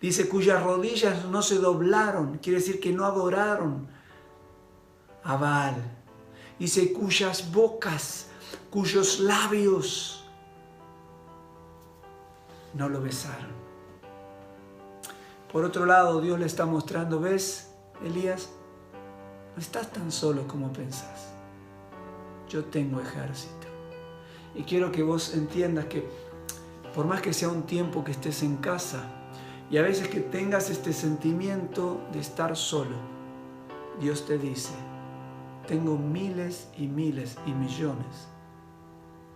Dice, cuyas rodillas no se doblaron, quiere decir que no adoraron a Baal. Dice, cuyas bocas, cuyos labios no lo besaron. Por otro lado, Dios le está mostrando, ¿ves, Elías? No estás tan solo como pensás. Yo tengo ejército. Y quiero que vos entiendas que por más que sea un tiempo que estés en casa y a veces que tengas este sentimiento de estar solo, Dios te dice, tengo miles y miles y millones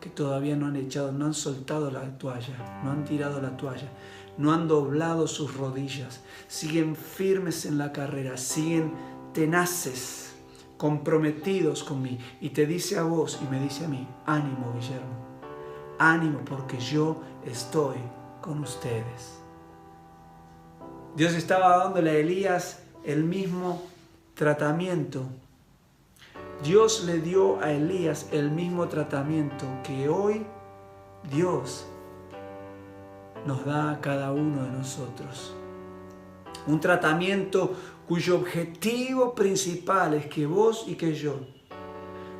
que todavía no han echado, no han soltado la toalla, no han tirado la toalla, no han doblado sus rodillas, siguen firmes en la carrera, siguen tenaces, comprometidos con mí. Y te dice a vos y me dice a mí, ánimo, Guillermo, ánimo, porque yo estoy con ustedes. Dios estaba dándole a Elías el mismo tratamiento. Dios le dio a Elías el mismo tratamiento que hoy Dios nos da a cada uno de nosotros. Un tratamiento cuyo objetivo principal es que vos y que yo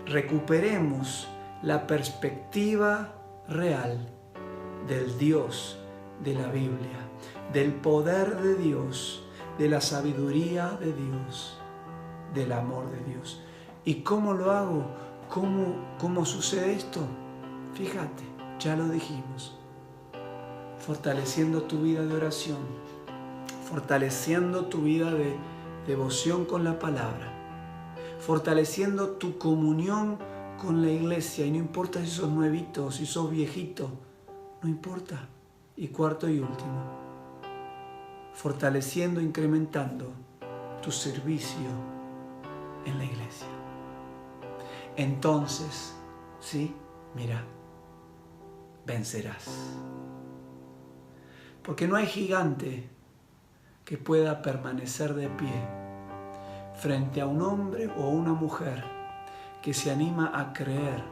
recuperemos la perspectiva real del Dios de la Biblia, del poder de Dios, de la sabiduría de Dios, del amor de Dios. ¿Y cómo lo hago? ¿Cómo sucede esto? Fíjate, ya lo dijimos, fortaleciendo tu vida de oración, fortaleciendo tu vida de devoción con la palabra, fortaleciendo tu comunión con la iglesia, y no importa si sos nuevito, si sos viejito, no importa. Y cuarto y último, fortaleciendo, incrementando tu servicio en la iglesia. Entonces, sí, mira, vencerás. Porque no hay gigante que pueda permanecer de pie frente a un hombre o una mujer que se anima a creer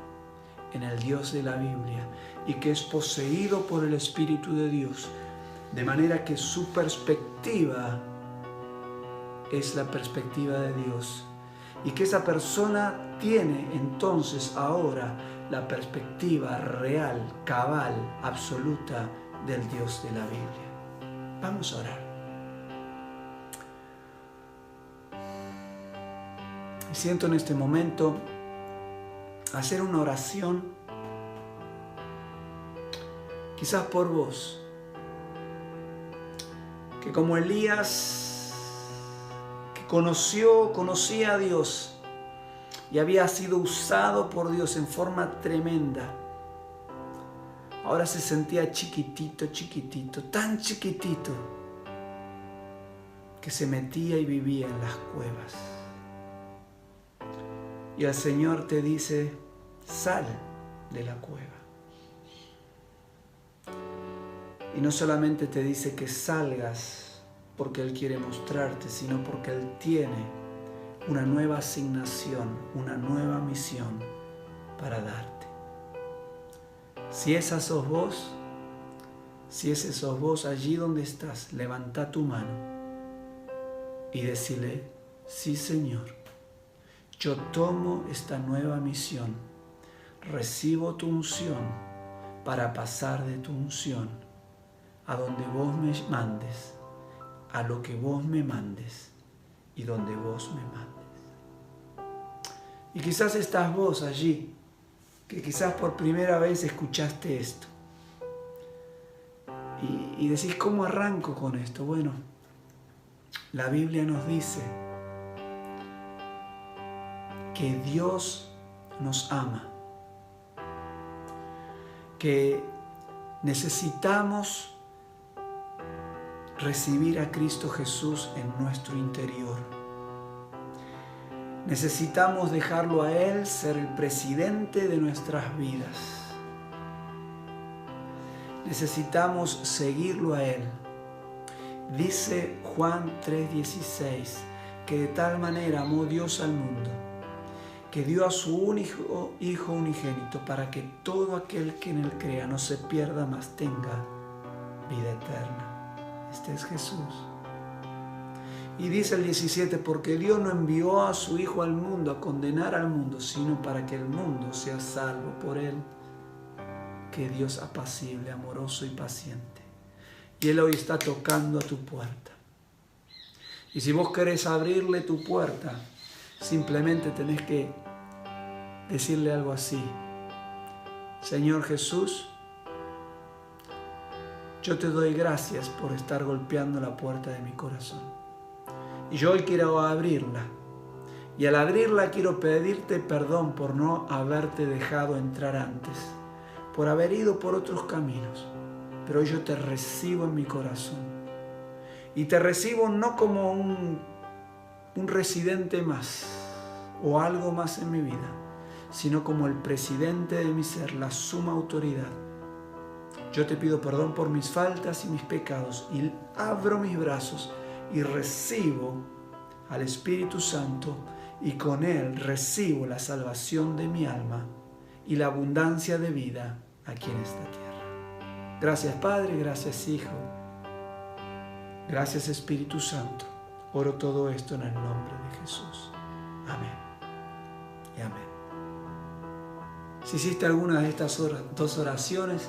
en el Dios de la Biblia y que es poseído por el Espíritu de Dios, de manera que su perspectiva es la perspectiva de Dios, y que esa persona tiene entonces ahora la perspectiva real, cabal, absoluta del Dios de la Biblia. Vamos a orar. Y siento en este momento hacer una oración, quizás por vos, que como Elías, que conocía a Dios y había sido usado por Dios en forma tremenda, ahora se sentía chiquitito, tan chiquitito, que se metía y vivía en las cuevas. Y el Señor te dice, sal de la cueva. Y no solamente te dice que salgas porque Él quiere mostrarte, sino porque Él tiene una nueva asignación, una nueva misión para darte. Si esa sos vos, si ese sos vos allí donde estás, levanta tu mano y decile, sí Señor, yo tomo esta nueva misión, recibo tu unción para pasar de tu unción a donde vos me mandes, a lo que vos me mandes y donde vos me mandes. Y quizás estás vos allí, que quizás por primera vez escuchaste esto y decís, ¿cómo arranco con esto? Bueno, la Biblia nos dice que Dios nos ama, que necesitamos recibir a Cristo Jesús en nuestro interior. Necesitamos dejarlo a Él ser el presidente de nuestras vidas. Necesitamos seguirlo a Él. Dice Juan 3:16, que de tal manera amó Dios al mundo, que dio a su único Hijo unigénito, para que todo aquel que en Él crea no se pierda, mas tenga vida eterna. Este es Jesús. Y dice el 17, porque Dios no envió a su Hijo al mundo a condenar al mundo, sino para que el mundo sea salvo por Él. Que Dios apacible, amoroso y paciente. Y Él hoy está tocando a tu puerta. Y si vos querés abrirle tu puerta, simplemente tenés que decirle algo así. Señor Jesús, yo te doy gracias por estar golpeando la puerta de mi corazón. Y yo hoy quiero abrirla. Y al abrirla quiero pedirte perdón por no haberte dejado entrar antes, por haber ido por otros caminos. Pero hoy yo te recibo en mi corazón. Y te recibo no como un residente más o algo más en mi vida, sino como el presidente de mi ser, la suma autoridad. Yo te pido perdón por mis faltas y mis pecados y abro mis brazos y recibo al Espíritu Santo, y con Él recibo la salvación de mi alma y la abundancia de vida aquí en esta tierra. Gracias Padre, gracias Hijo, gracias Espíritu Santo. Oro todo esto en el nombre de Jesús. Amén y amén. Si hiciste alguna de estas dos oraciones,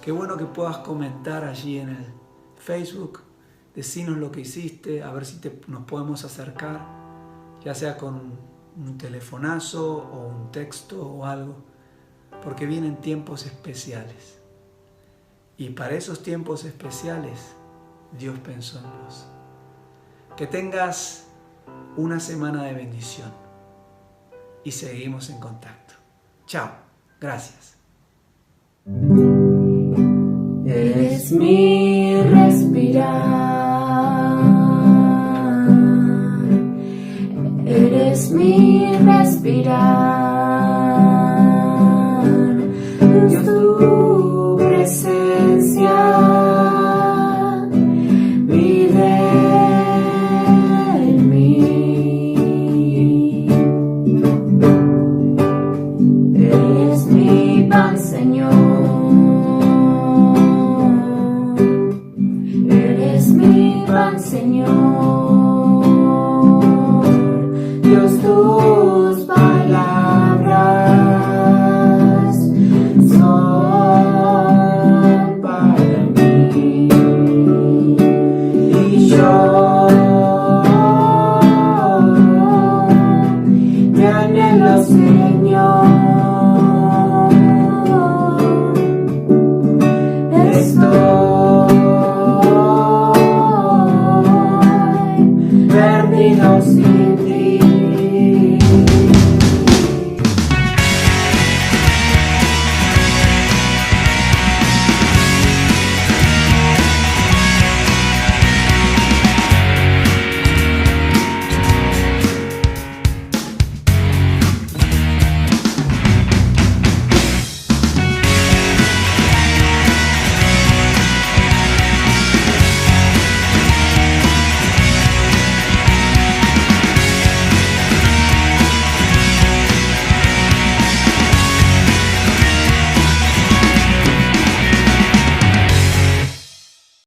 qué bueno que puedas comentar allí en el Facebook, decinos lo que hiciste, a ver si nos podemos acercar, ya sea con un telefonazo o un texto o algo, porque vienen tiempos especiales. Y para esos tiempos especiales, Dios pensó en vos. Que tengas una semana de bendición y seguimos en contacto. Chao, gracias. Eres mi respirar, eres mi respirar.